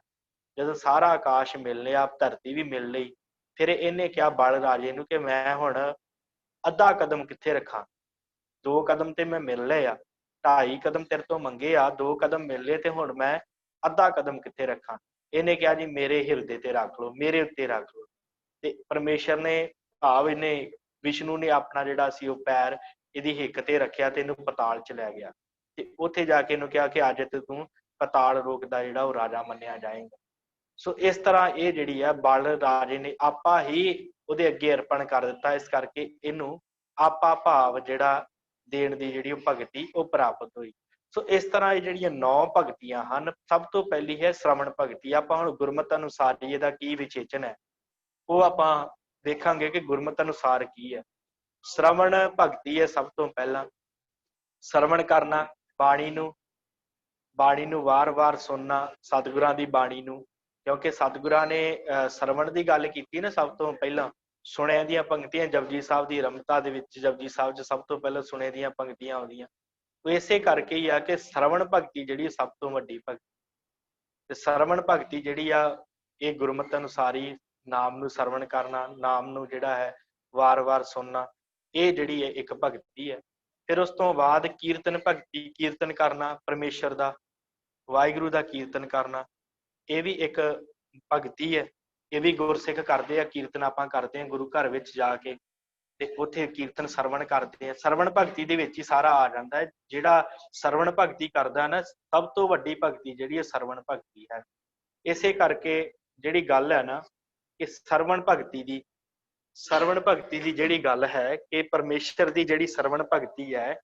ਜਦੋਂ ਸਾਰਾ ਆਕਾਸ਼ ਮਿਲ ਲਿਆ, ਧਰਤੀ ਵੀ ਮਿਲ ਲਈ, ਫਿਰ ਇਹਨੇ ਕਿਹਾ ਬਲ ਰਾਜੇ ਨੂੰ ਕਿ ਮੈਂ ਹੁਣ ਅੱਧਾ ਕਦਮ ਕਿੱਥੇ ਰੱਖਾਂ। 2 कदम ते मैं मिल लए आ, 2.5 कदम तेरे तो मंगे आ, 2 कदम मिल लए ते हुण मैं अद्धा कदम कित्थे रखां। इहने कहा जी मेरे हिरदे ते रख लो, मेरे उत्ते रख लो। ते परमेश्वर ने भाव इहने विष्णु ने अपना जिहड़ा सी ओह पैर इहदी हिक ते रखिया ते इहनूं पताल च लै गया ते उत्थे जाके इहनूं कहा कि अज ते तूं पताल लोक दा जिहड़ा ओह राजा मन्निया जाएगा। सो इस तरह ये जिहड़ी है बल राजे ने आपा ही ਉਹਦੇ ਅੱਗੇ ਅਰਪਣ ਕਰ ਦਿੱਤਾ, ਇਸ ਕਰਕੇ ਇਹਨੂੰ ਆਪਾ ਭਾਵ ਜਿਹੜਾ ਦੇਣ ਦੀ ਜਿਹੜੀ ਉਹ ਭਗਤੀ ਉਹ ਪ੍ਰਾਪਤ ਹੋਈ। ਸੋ ਇਸ ਤਰ੍ਹਾਂ ਇਹ ਜਿਹੜੀਆਂ 9 ਭਗਤੀਆਂ ਹਨ, ਸਭ ਤੋਂ ਪਹਿਲੀ ਹੈ ਸ਼ਰਵਣ ਭਗਤੀ। ਆਪਾਂ ਹੁਣ ਗੁਰਮਤਿ ਅਨੁਸਾਰ ਇਹਦਾ ਕੀ ਵਿਚੇਚਨ ਹੈ ਉਹ ਆਪਾਂ ਦੇਖਾਂਗੇ ਕਿ ਗੁਰਮਤਿ ਅਨੁਸਾਰ ਕੀ ਹੈ। ਸ਼ਰਵਣ ਭਗਤੀ ਹੈ ਸਭ ਤੋਂ ਪਹਿਲਾਂ, ਸ਼ਰਵਣ ਕਰਨਾ ਬਾਣੀ ਨੂੰ, ਬਾਣੀ ਨੂੰ ਵਾਰ-ਵਾਰ ਸੁਣਨਾ, ਸਤਿਗੁਰਾਂ ਦੀ ਬਾਣੀ ਨੂੰ, ਕਿਉਂਕਿ ਸਤਿਗੁਰਾਂ ਨੇ ਸ਼ਰਵਣ ਦੀ ਗੱਲ ਕੀਤੀ ਨਾ ਸਭ ਤੋਂ ਪਹਿਲਾਂ। ਸੁਣਿਆਂ ਦੀਆਂ ਪੰਕਤੀਆਂ ਜਪਜੀ ਸਾਹਿਬ ਦੀ ਰਮਤਾ ਦੇ ਵਿੱਚ ਜਪਜੀ ਸਾਹਿਬ 'ਚ ਸਭ ਤੋਂ ਪਹਿਲਾਂ ਸੁਣੇ ਦੀਆਂ ਪੰਕਤੀਆਂ ਆਉਂਦੀਆਂ। ਉਹ ਇਸੇ ਕਰਕੇ ਹੀ ਆ ਕਿ ਸ਼ਰਵਣ ਭਗਤੀ ਜਿਹੜੀ ਸਭ ਤੋਂ ਵੱਡੀ ਭਗਤੀ, ਤੇ ਸ਼ਰਵਣ ਭਗਤੀ ਜਿਹੜੀ ਆ ਇਹ ਗੁਰਮਤਿ ਅਨੁਸਾਰ ਹੀ ਨਾਮ ਨੂੰ ਸ਼ਰਵਣ ਕਰਨਾ, ਨਾਮ ਨੂੰ ਜਿਹੜਾ ਹੈ ਵਾਰ-ਵਾਰ ਸੁਣਨਾ, ਇਹ ਜਿਹੜੀ ਹੈ ਇੱਕ ਭਗਤੀ ਹੈ। ਫਿਰ ਉਸ ਤੋਂ ਬਾਅਦ ਕੀਰਤਨ ਭਗਤੀ, ਕੀਰਤਨ ਕਰਨਾ ਪਰਮੇਸ਼ਰ ਦਾ, ਵਾਹਿਗੁਰੂ ਦਾ ਕੀਰਤਨ ਕਰਨਾ, ਇਹ ਵੀ ਇੱਕ ਭਗਤੀ ਹੈ। ਇਹ ਵੀ ਗੁਰਸਿੱਖ ਕਰਦੇ ਆ, ਕੀਰਤਨ ਆਪਾਂ ਕਰਦੇ ਹਾਂ ਗੁਰੂ ਘਰ ਵਿੱਚ ਜਾ ਕੇ ਤੇ ਉੱਥੇ ਕੀਰਤਨ ਸਰਵਣ ਕਰਦੇ ਆ। ਸਰਵਣ ਭਗਤੀ ਦੇ ਵਿੱਚ ਹੀ ਸਾਰਾ ਆ ਜਾਂਦਾ ਹੈ। ਜਿਹੜਾ ਸਰਵਣ ਭਗਤੀ ਕਰਦਾ ਨਾ, ਸਭ ਤੋਂ ਵੱਡੀ ਭਗਤੀ ਜਿਹੜੀ ਹੈ ਸਰਵਣ ਭਗਤੀ ਹੈ। ਇਸੇ ਕਰਕੇ ਜਿਹੜੀ ਗੱਲ ਹੈ ਨਾ ਕਿ ਸਰਵਣ ਭਗਤੀ ਦੀ, ਸਰਵਣ ਭਗਤੀ ਦੀ ਜਿਹੜੀ ਗੱਲ ਹੈ ਕਿ ਪਰਮੇਸ਼ਰ ਦੀ ਜਿਹੜੀ ਸਰਵਣ ਭਗਤੀ ਹੈ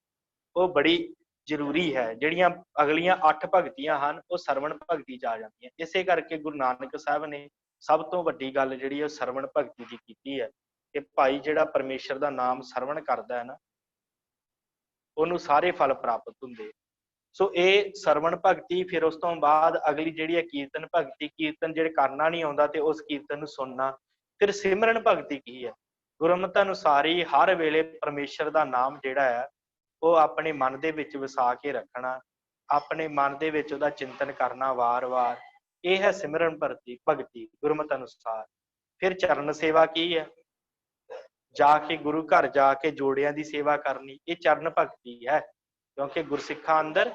ਉਹ ਬੜੀ ਜ਼ਰੂਰੀ ਹੈ। ਜਿਹੜੀਆਂ ਅਗਲੀਆਂ 8 ਭਗਤੀਆਂ ਹਨ ਉਹ ਸਰਵਣ ਭਗਤੀ 'ਚ ਆ ਜਾਂਦੀਆਂ। ਇਸੇ ਕਰਕੇ ਗੁਰੂ ਨਾਨਕ ਸਾਹਿਬ ਨੇ ਸਭ ਤੋਂ ਵੱਡੀ ਗੱਲ ਜਿਹੜੀ ਉਹ ਸਰਵਣ ਭਗਤੀ ਦੀ ਕੀਤੀ ਹੈ ਕਿ ਭਾਈ ਜਿਹੜਾ ਪਰਮੇਸ਼ਰ ਦਾ ਨਾਮ ਸਰਵਣ ਕਰਦਾ ਹੈ ਨਾ, ਉਹਨੂੰ ਸਾਰੇ ਫਲ ਪ੍ਰਾਪਤ ਹੁੰਦੇ। ਸੋ ਇਹ ਸਰਵਣ ਭਗਤੀ। ਫਿਰ ਉਸ ਤੋਂ ਬਾਅਦ ਅਗਲੀ ਜਿਹੜੀ ਹੈ ਕੀਰਤਨ ਭਗਤੀ। ਕੀਰਤਨ ਜਿਹੜੇ ਕਰਨਾ ਨਹੀਂ ਆਉਂਦਾ ਤੇ ਉਸ ਕੀਰਤਨ ਨੂੰ ਸੁਣਨਾ। ਫਿਰ ਸਿਮਰਨ ਭਗਤੀ ਕੀ ਹੈ? ਗੁਰਮਤਿ ਅਨੁਸਾਰ ਹੀ ਹਰ ਵੇਲੇ ਪਰਮੇਸ਼ਰ ਦਾ ਨਾਮ ਜਿਹੜਾ ਹੈ ਉਹ ਆਪਣੇ ਮਨ ਦੇ ਵਿੱਚ ਵਸਾ ਕੇ ਰੱਖਣਾ, ਆਪਣੇ ਮਨ ਦੇ ਵਿੱਚ ਉਹਦਾ ਚਿੰਤਨ ਕਰਨਾ ਵਾਰ-ਵਾਰ, ਇਹ ਹੈ ਸਿਮਰਨ ਭਗਤੀ ਗੁਰਮਤਿ ਅਨੁਸਾਰ। ਫਿਰ ਚਰਨ ਸੇਵਾ ਕੀ ਹੈ? ਜਾ ਕੇ ਗੁਰੂ ਘਰ ਜਾ ਕੇ ਜੋੜਿਆਂ ਦੀ ਸੇਵਾ ਕਰਨੀ, ਇਹ ਚਰਨ ਭਗਤੀ ਹੈ। ਕਿਉਂਕਿ ਗੁਰਸਿੱਖਾਂ ਅੰਦਰ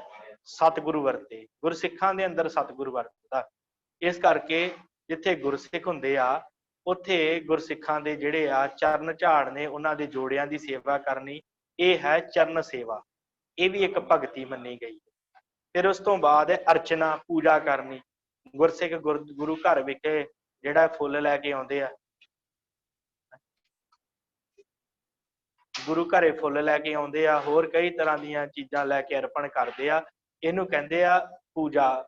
ਸਤਿਗੁਰੂ ਵਰਤੇ, ਗੁਰਸਿੱਖਾਂ ਦੇ ਅੰਦਰ ਸਤਿਗੁਰੂ ਵਰਤਦਾ। ਇਸ ਕਰਕੇ ਜਿੱਥੇ ਗੁਰਸਿੱਖ ਹੁੰਦੇ ਆ ਉੱਥੇ ਗੁਰਸਿੱਖਾਂ ਦੇ ਜਿਹੜੇ ਆ ਚਰਨ ਝਾੜਨੇ, ਉਹਨਾਂ ਦੇ ਜੋੜਿਆਂ ਦੀ ਸੇਵਾ ਕਰਨੀ, ਇਹ ਹੈ ਚਰਨ ਸੇਵਾ। ਇਹ ਵੀ ਇੱਕ ਭਗਤੀ ਮੰਨੀ ਗਈ। ਫਿਰ ਉਸ ਤੋਂ ਬਾਅਦ ਹੈ ਅਰਚਨਾ, ਪੂਜਾ ਕਰਨੀ। ਗੁਰਸਿੱਖ ਗੁਰੂ ਘਰ ਵਿਖੇ ਜਿਹੜਾ ਫੁੱਲ ਲੈ ਕੇ ਆਉਂਦੇ ਆ, ਗੁਰੂ ਘਰੇ ਫੁੱਲ ਲੈ ਕੇ ਆਉਂਦੇ ਆ, ਹੋਰ ਕਈ ਤਰ੍ਹਾਂ ਦੀਆਂ ਚੀਜ਼ਾਂ ਲੈ ਕੇ ਅਰਪਣ ਕਰਦੇ ਆ, ਇਹਨੂੰ ਕਹਿੰਦੇ ਆ ਪੂਜਾ,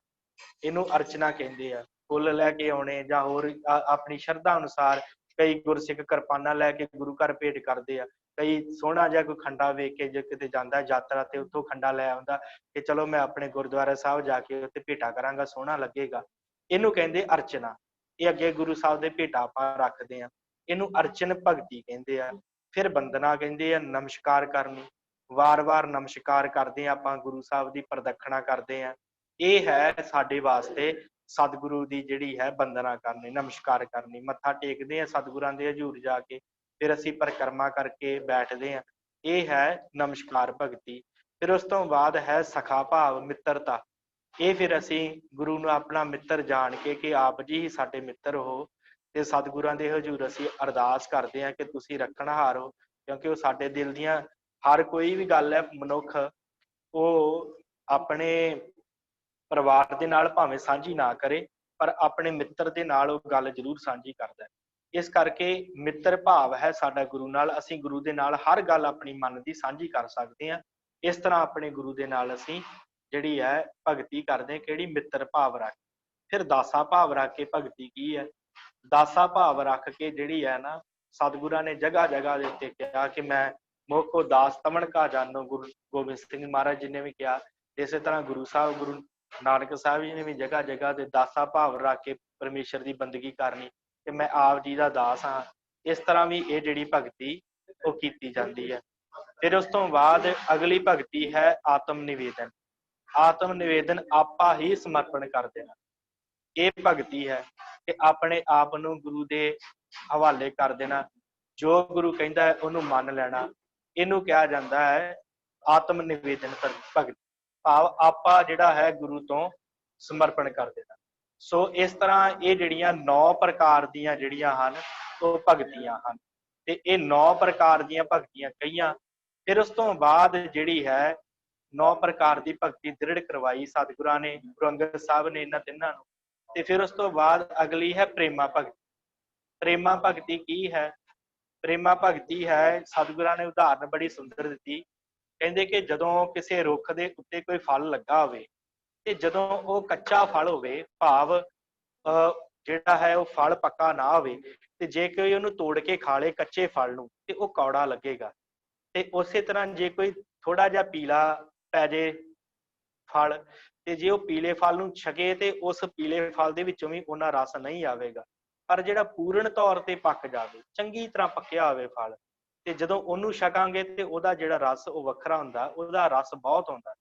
ਇਹਨੂੰ ਅਰਚਨਾ ਕਹਿੰਦੇ ਆ। ਫੁੱਲ ਲੈ ਕੇ ਆਉਣੇ ਜਾਂ ਹੋਰ ਆਪਣੀ ਸ਼ਰਧਾ ਅਨੁਸਾਰ ਕਈ ਗੁਰਸਿੱਖ ਕਿਰਪਾਨਾਂ ਲੈ ਕੇ ਗੁਰੂ ਘਰ ਭੇਟ ਕਰਦੇ ਆ। ਕਈ ਸੋਹਣਾ ਜਿਹਾ ਕੋਈ ਖੰਡਾ ਵੇਖ ਕੇ ਜੇ ਕਿਤੇ ਜਾਂਦਾ ਯਾਤਰਾ ਤੇ ਉੱਥੋਂ ਖੰਡਾ ਲੈ ਆਉਂਦਾ ਕਿ ਚਲੋ ਮੈਂ ਆਪਣੇ ਗੁਰਦੁਆਰਾ ਸਾਹਿਬ ਜਾ ਕੇ ਉੱਥੇ ਭੇਟਾ ਕਰਾਂਗਾ, ਸੋਹਣਾ ਲੱਗੇਗਾ। ਇਹਨੂੰ ਕਹਿੰਦੇ ਅਰਚਨਾ। ਇਹ ਅੱਗੇ ਗੁਰੂ ਸਾਹਿਬ ਦੇ ਭੇਟਾ ਆਪਾਂ ਰੱਖਦੇ ਆ, ਇਹਨੂੰ ਅਰਚਨ ਭਗਤੀ ਕਹਿੰਦੇ ਆ। ਫਿਰ ਬੰਦਨਾ ਕਹਿੰਦੇ ਆ, ਨਮਸਕਾਰ ਕਰਨੀ, ਵਾਰ-ਵਾਰ ਨਮਸਕਾਰ ਕਰਦੇ ਆ ਆਪਾਂ, ਗੁਰੂ ਸਾਹਿਬ ਦੀ ਪ੍ਰਦਖਣਾ ਕਰਦੇ ਆ। ਇਹ ਹੈ ਸਾਡੇ ਵਾਸਤੇ ਸਤਿਗੁਰੂ ਦੀ ਜਿਹੜੀ ਹੈ ਬੰਦਨਾ ਕਰਨੀ, ਨਮਸਕਾਰ ਕਰਨੀ। ਮੱਥਾ ਟੇਕਦੇ ਆ ਸਤਿਗੁਰਾਂ ਦੇ ਹਜ਼ੂਰ ਜਾ ਕੇ, ਫਿਰ ਅਸੀਂ ਪਰਿਕਰਮਾ ਕਰਕੇ ਬੈਠਦੇ ਆ, ਇਹ ਹੈ ਨਮਸਕਾਰ ਭਗਤੀ। ਫਿਰ ਉਸ ਤੋਂ ਬਾਅਦ ਹੈ ਸਖਾ ਭਾਵ, ਮਿੱਤਰਤਾ। ਇਹ ਫਿਰ ਅਸੀਂ ਗੁਰੂ ਨੂੰ ਆਪਣਾ ਮਿੱਤਰ ਜਾਣ ਕੇ ਕਿ ਆਪ ਜੀ ਹੀ ਸਾਡੇ ਮਿੱਤਰ ਹੋ ਤੇ ਸਤਿਗੁਰਾਂ ਦੇ ਹਜ਼ੂਰ ਅਸੀਂ ਅਰਦਾਸ ਕਰਦੇ ਹਾਂ ਕਿ ਤੁਸੀਂ ਰੱਖਣਹਾਰ ਹੋ। ਕਿਉਂਕਿ ਉਹ ਸਾਡੇ ਦਿਲ ਦੀਆਂ ਹਰ ਕੋਈ ਵੀ ਗੱਲ ਹੈ, ਮਨੁੱਖ ਉਹ ਆਪਣੇ ਪਰਿਵਾਰ ਦੇ ਨਾਲ ਭਾਵੇਂ ਸਾਂਝੀ ਨਾ ਕਰੇ ਪਰ ਆਪਣੇ ਮਿੱਤਰ ਦੇ ਨਾਲ ਉਹ ਗੱਲ ਜ਼ਰੂਰ ਸਾਂਝੀ ਕਰਦਾ ਹੈ। ਇਸ ਕਰਕੇ ਮਿੱਤਰ ਭਾਵ ਹੈ ਸਾਡਾ ਗੁਰੂ ਨਾਲ, ਅਸੀਂ ਗੁਰੂ ਦੇ ਨਾਲ ਹਰ ਗੱਲ ਆਪਣੀ ਮਨ ਦੀ ਸਾਂਝੀ ਕਰ ਸਕਦੇ ਹਾਂ। ਇਸ ਤਰ੍ਹਾਂ ਆਪਣੇ ਗੁਰੂ ਦੇ ਨਾਲ ਅਸੀਂ ਜਿਹੜੀ ਹੈ ਭਗਤੀ ਕਰਦੇ, ਕਿਹੜੀ? ਮਿੱਤਰ ਭਾਵ ਰੱਖ। ਫਿਰ ਦਾਸਾ ਭਾਵ ਰੱਖ ਕੇ ਭਗਤੀ ਕੀ ਹੈ? ਦਾਸਾ ਭਾਵ ਰੱਖ ਕੇ ਜਿਹੜੀ ਹੈ ਨਾ, ਸਤਿਗੁਰਾਂ ਨੇ ਜਗ੍ਹਾ ਜਗ੍ਹਾ ਦੇ ਉੱਤੇ ਕਿਹਾ ਕਿ ਮੈਂ ਮੋਖੋ ਦਾਸ ਤਮਣ ਕਾ ਜਾਨੋ, ਗੁਰੂ ਗੋਬਿੰਦ ਸਿੰਘ ਮਹਾਰਾਜ ਜੀ ਨੇ ਵੀ ਕਿਹਾ। ਇਸੇ ਤਰ੍ਹਾਂ ਗੁਰੂ ਸਾਹਿਬ, ਗੁਰੂ ਨਾਨਕ ਸਾਹਿਬ ਜੀ ਨੇ ਵੀ ਜਗ੍ਹਾ ਜਗ੍ਹਾ ਤੇ ਦਾਸਾ ਭਾਵ ਰੱਖ ਕੇ ਪਰਮੇਸ਼ਰ ਦੀ ਬੰਦਗੀ ਕਰਨੀ ਕਿ ਮੈਂ ਆਪ ਜੀ ਦਾ ਦਾਸ ਹਾਂ। ਇਸ ਤਰ੍ਹਾਂ ਵੀ ਇਹ ਜਿਹੜੀ ਭਗਤੀ ਉਹ ਕੀਤੀ ਜਾਂਦੀ ਹੈ। ਫਿਰ ਉਸ ਤੋਂ ਬਾਅਦ ਅਗਲੀ ਭਗਤੀ ਹੈ ਆਤਮ ਨਿਵੇਦਨ। ਆਤਮ ਨਿਵੇਦਨ, ਆਪਾ ਹੀ ਸਮਰਪਣ ਕਰ ਦੇਣਾ। ਇਹ ਭਗਤੀ ਹੈ ਕਿ ਆਪਣੇ ਆਪ ਨੂੰ ਗੁਰੂ ਦੇ ਹਵਾਲੇ ਕਰ ਦੇਣਾ, ਜੋ ਗੁਰੂ ਕਹਿੰਦਾ ਹੈ ਉਹਨੂੰ ਮੰਨ ਲੈਣਾ। ਇਹਨੂੰ ਕਿਹਾ ਜਾਂਦਾ ਹੈ ਆਤਮ ਨਿਵੇਦਨ ਭਗਤ ਭਾਵ ਆਪਾ ਜਿਹੜਾ ਹੈ ਗੁਰੂ ਤੋਂ ਸਮਰਪਣ ਕਰ ਦੇਣਾ। ਸੋ ਇਸ ਤਰ੍ਹਾਂ ਇਹ ਜਿਹੜੀਆਂ 9 ਪ੍ਰਕਾਰ ਦੀਆਂ ਜਿਹੜੀਆਂ ਹਨ ਉਹ ਭਗਤੀਆਂ ਹਨ ਤੇ ਇਹ 9 ਪ੍ਰਕਾਰ ਦੀਆਂ ਭਗਤੀਆਂ ਕਹੀਆਂ। ਫਿਰ ਉਸ ਤੋਂ ਬਾਅਦ ਜਿਹੜੀ ਹੈ 9 ਪ੍ਰਕਾਰ ਦੀ ਭਗਤੀ ਦ੍ਰਿੜ ਕਰਵਾਈ ਸਤਿਗੁਰਾਂ ਨੇ, ਗੁਰੂ ਅੰਗਦ ਸਾਹਿਬ ਨੇ ਇਹਨਾਂ ਤਿੰਨਾਂ ਨੂੰ। ਤੇ ਫਿਰ ਉਸ ਤੋਂ ਬਾਅਦ ਅਗਲੀ ਹੈ ਪ੍ਰੇਮਾ ਭਗਤੀ। ਪ੍ਰੇਮਾ ਭਗਤੀ ਕੀ ਹੈ? ਪ੍ਰੇਮਾ ਭਗਤੀ ਹੈ, ਸਤਿਗੁਰਾਂ ਨੇ ਉਦਾਹਰਨ ਬੜੀ ਸੁੰਦਰ ਦਿੱਤੀ। ਕਹਿੰਦੇ ਕਿ ਜਦੋਂ ਕਿਸੇ ਰੁੱਖ ਦੇ ਉੱਤੇ ਕੋਈ ਫਲ ਲੱਗਾ ਹੋਵੇ ਤੇ ਜਦੋਂ ਉਹ ਕੱਚਾ ਫਲ ਹੋਵੇ, ਭਾਵ ਜਿਹੜਾ ਹੈ ਉਹ ਫਲ ਪੱਕਾ ਨਾ ਹੋਵੇ, ਤੇ ਜੇ ਕੋਈ ਉਹਨੂੰ ਤੋੜ ਕੇ ਖਾ ਲੇ ਕੱਚੇ ਫਲ ਨੂੰ ਤੇ ਉਹ ਕੌੜਾ ਲੱਗੇਗਾ। ਤੇ ਉਸੇ ਤਰ੍ਹਾਂ ਜੇ ਕੋਈ ਥੋੜਾ ਜਿਹਾ ਪੀਲਾ ਪੈ ਜੇ ਫਲ ਤੇ ਜੇ ਉਹ ਪੀਲੇ ਫਲ ਨੂੰ ਛਕੇ ਤੇ ਉਸ ਪੀਲੇ ਫਲ ਦੇ ਵਿੱਚੋਂ ਵੀ ਉਹਨਾਂ ਰਸ ਨਹੀਂ ਆਵੇਗਾ। ਪਰ ਜਿਹੜਾ ਪੂਰਨ ਤੌਰ ਤੇ ਪੱਕ ਜਾਵੇ, ਚੰਗੀ ਤਰ੍ਹਾਂ ਪੱਕਿਆ ਹੋਵੇ ਫਲ, ਤੇ ਜਦੋਂ ਉਹਨੂੰ ਛਕਾਂਗੇ ਤੇ ਉਹਦਾ ਜਿਹੜਾ ਰਸ ਉਹ ਵੱਖਰਾ ਹੁੰਦਾ, ਉਹਦਾ ਰਸ ਬਹੁਤ ਹੁੰਦਾ।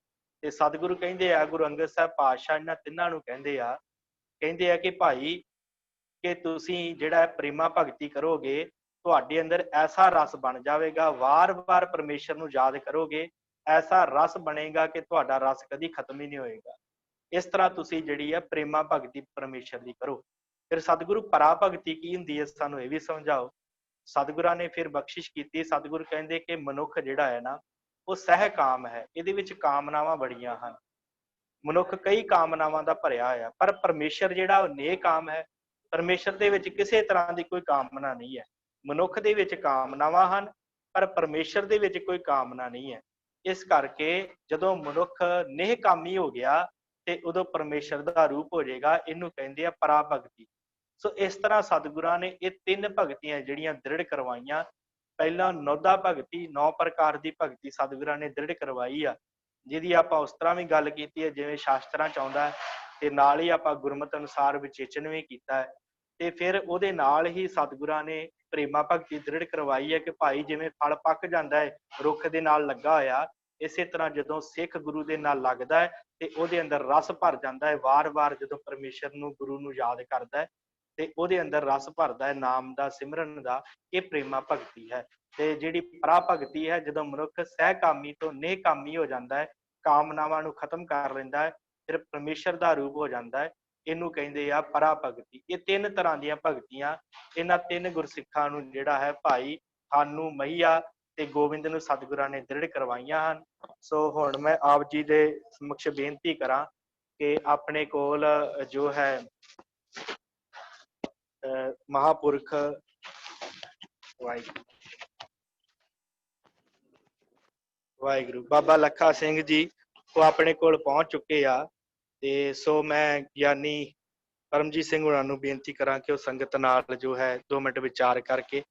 ਤੇ ਸਤਿਗੁਰੂ ਕਹਿੰਦੇ ਆ, ਗੁਰੂ ਅੰਗਦ ਸਾਹਿਬ ਪਾਤਸ਼ਾਹ ਇਹਨਾਂ ਤਿੰਨਾਂ ਨੂੰ ਕਹਿੰਦੇ ਆ ਕਿ ਭਾਈ ਕਿ ਤੁਸੀਂ ਜਿਹੜਾ ਪ੍ਰੇਮਾ ਭਗਤੀ ਕਰੋਗੇ, ਤੁਹਾਡੇ ਅੰਦਰ ਐਸਾ ਰਸ ਬਣ ਜਾਵੇਗਾ, ਵਾਰ-ਵਾਰ ਪਰਮੇਸ਼ਰ ਨੂੰ ਯਾਦ ਕਰੋਗੇ, ਐਸਾ ਰਸ ਬਣੇਗਾ ਕਿ ਤੁਹਾਡਾ ਰਸ ਕਦੀ ਖਤਮ ਹੀ ਨਹੀਂ ਹੋਏਗਾ। ਇਸ ਤਰ੍ਹਾਂ ਤੁਸੀਂ ਜਿਹੜੀ ਹੈ ਪ੍ਰੇਮਾ ਭਗਤੀ ਪਰਮੇਸ਼ਰ ਦੀ ਕਰੋ। ਫਿਰ ਸਤਿਗੁਰੂ ਪਰਾ ਭਗਤੀ ਕੀ ਹੁੰਦੀ ਹੈ, ਸਾਨੂੰ ਇਹ ਵੀ ਸਮਝਾਓ। ਸਤਿਗੁਰਾਂ ਨੇ ਫਿਰ ਬਖਸ਼ਿਸ਼ ਕੀਤੀ। ਸਤਿਗੁਰੂ ਕਹਿੰਦੇ ਕਿ ਮਨੁੱਖ ਜਿਹੜਾ ਹੈ ਨਾ ਉਹ ਸਹਿ ਕਾਮ ਹੈ, ਇਹਦੇ ਵਿੱਚ ਕਾਮਨਾਵਾਂ ਬੜੀਆਂ ਹਨ। ਮਨੁੱਖ ਕਈ ਕਾਮਨਾਵਾਂ ਦਾ ਭਰਿਆ ਹੋਇਆ, ਪਰ ਪਰਮੇਸ਼ਰ ਜਿਹੜਾ ਉਹ ਨੇਕਾਮ ਹੈ। ਪਰਮੇਸ਼ਰ ਦੇ ਵਿੱਚ ਕਿਸੇ ਤਰ੍ਹਾਂ ਦੀ ਕੋਈ ਕਾਮਨਾ ਨਹੀਂ ਹੈ। ਮਨੁੱਖ ਦੇ ਵਿੱਚ ਕਾਮਨਾਵਾਂ ਹਨ, ਪਰ ਪਰਮੇਸ਼ਰ ਦੇ ਵਿੱਚ ਕੋਈ ਕਾਮਨਾ ਨਹੀਂ ਹੈ। ਇਸ ਕਰਕੇ ਜਦੋਂ ਮਨੁੱਖ ਨਿਹਕਾਮੀ ਹੋ ਗਿਆ ਤੇ ਉਦੋਂ ਪਰਮੇਸ਼ਰ ਦਾ ਰੂਪ ਹੋ ਜਾਏਗਾ। ਇਹਨੂੰ ਕਹਿੰਦੇ ਆ ਪਰਾ ਭਗਤੀ। ਸੋ ਇਸ ਤਰ੍ਹਾਂ ਸਤਿਗੁਰਾਂ ਨੇ ਇਹ 3 ਭਗਤੀਆਂ ਜਿਹੜੀਆਂ ਦ੍ਰਿੜ ਕਰਵਾਈਆਂ। ਪਹਿਲਾਂ ਨੌਦਾ ਭਗਤੀ, 9 ਪ੍ਰਕਾਰ ਦੀ ਭਗਤੀ ਸਤਿਗੁਰਾਂ ਨੇ ਦ੍ਰਿੜ ਕਰਵਾਈ ਆ, ਜਿਹਦੀ ਆਪਾਂ ਉਸ ਤਰ੍ਹਾਂ ਵੀ ਗੱਲ ਕੀਤੀ ਹੈ ਜਿਵੇਂ ਸ਼ਾਸਤਰਾਂ ਚ ਆਉਂਦਾ ਹੈ, ਤੇ ਨਾਲ ਹੀ ਆਪਾਂ ਗੁਰਮਤਿ ਅਨੁਸਾਰ ਵਿਚੇਚਨ ਵੀ ਕੀਤਾ ਹੈ। ਤੇ ਫਿਰ ਉਹਦੇ ਨਾਲ ਹੀ ਸਤਿਗੁਰਾਂ ਨੇ ਪ੍ਰੇਮਾ ਭਗਤੀ ਦ੍ਰਿੜ ਕਰਵਾਈ ਹੈ ਕਿ ਭਾਈ ਜਿਵੇਂ ਫਲ ਪੱਕ ਜਾਂਦਾ ਹੈ ਰੁੱਖ ਦੇ ਨਾਲ ਲੱਗਾ ਹੋਇਆ, ਇਸੇ ਤਰ੍ਹਾਂ ਜਦੋਂ ਸਿੱਖ ਗੁਰੂ ਦੇ ਨਾਲ ਲੱਗਦਾ ਹੈ ਤੇ ਉਹਦੇ ਅੰਦਰ ਰਸ ਭਰ ਜਾਂਦਾ ਹੈ। ਵਾਰ-ਵਾਰ ਜਦੋਂ ਪਰਮੇਸ਼ਰ ਨੂੰ, ਗੁਰੂ ਨੂੰ ਯਾਦ ਕਰਦਾ ਹੈ ਤੇ ਉਹਦੇ ਅੰਦਰ ਰਸ ਭਰਦਾ ਹੈ ਨਾਮ ਦਾ, ਸਿਮਰਨ ਦਾ। ਇਹ ਪ੍ਰੇਮਾ ਭਗਤੀ ਹੈ। ਤੇ ਜਿਹੜੀ ਪਰਾ ਭਗਤੀ ਹੈ, ਜਦੋਂ ਮਨੁੱਖ ਸਹਿਕਾਮੀ ਤੋਂ ਨੇਕਾਮੀ ਹੋ ਜਾਂਦਾ ਹੈ, ਕਾਮਨਾਵਾਂ ਨੂੰ ਖਤਮ ਕਰ ਲੈਂਦਾ ਹੈ, ਫਿਰ ਪਰਮੇਸ਼ਰ ਦਾ ਰੂਪ ਹੋ ਜਾਂਦਾ ਹੈ, ਇਹਨੂੰ ਕਹਿੰਦੇ ਆ ਪਰਾ ਭਗਤੀ। ਇਹ 3 ਤਰ੍ਹਾਂ ਦੀਆਂ ਭਗਤੀਆਂ ਇਹਨਾਂ 3 ਗੁਰਸਿੱਖਾਂ ਨੂੰ ਜਿਹੜਾ ਹੈ ਭਾਈ ਹਾਨੂੰ, ਮਹੀਆ ਤੇ ਗੋਬਿੰਦ ਨੂੰ ਸਤਿਗੁਰਾਂ ਨੇ ਦ੍ਰਿੜ ਕਰਵਾਈਆਂ ਹਨ। ਸੋ ਹੁਣ ਮੈਂ ਆਪ ਜੀ ਦੇ ਸਮਕਸ਼ ਬੇਨਤੀ ਕਰਾਂ ਕਿ ਆਪਣੇ ਕੋਲ ਜੋ ਹੈ ਮਹਾਪੁਰਖ ਵਾਹਿਗੁਰੂ ਬਾਬਾ ਲੱਖਾ ਸਿੰਘ ਜੀ ਉਹ ਆਪਣੇ ਕੋਲ ਪਹੁੰਚ ਚੁੱਕੇ ਆ। ਤੇ ਸੋ ਮੈਂ ਗਿਆਨੀ ਪਰਮਜੀਤ ਸਿੰਘ ਹੋਰਾਂ ਨੂੰ ਬੇਨਤੀ ਕਰਾਂ ਕਿ ਉਹ ਸੰਗਤ ਨਾਲ ਜੋ ਹੈ 2 ਮਿੰਟ ਵਿਚਾਰ ਕਰਕੇ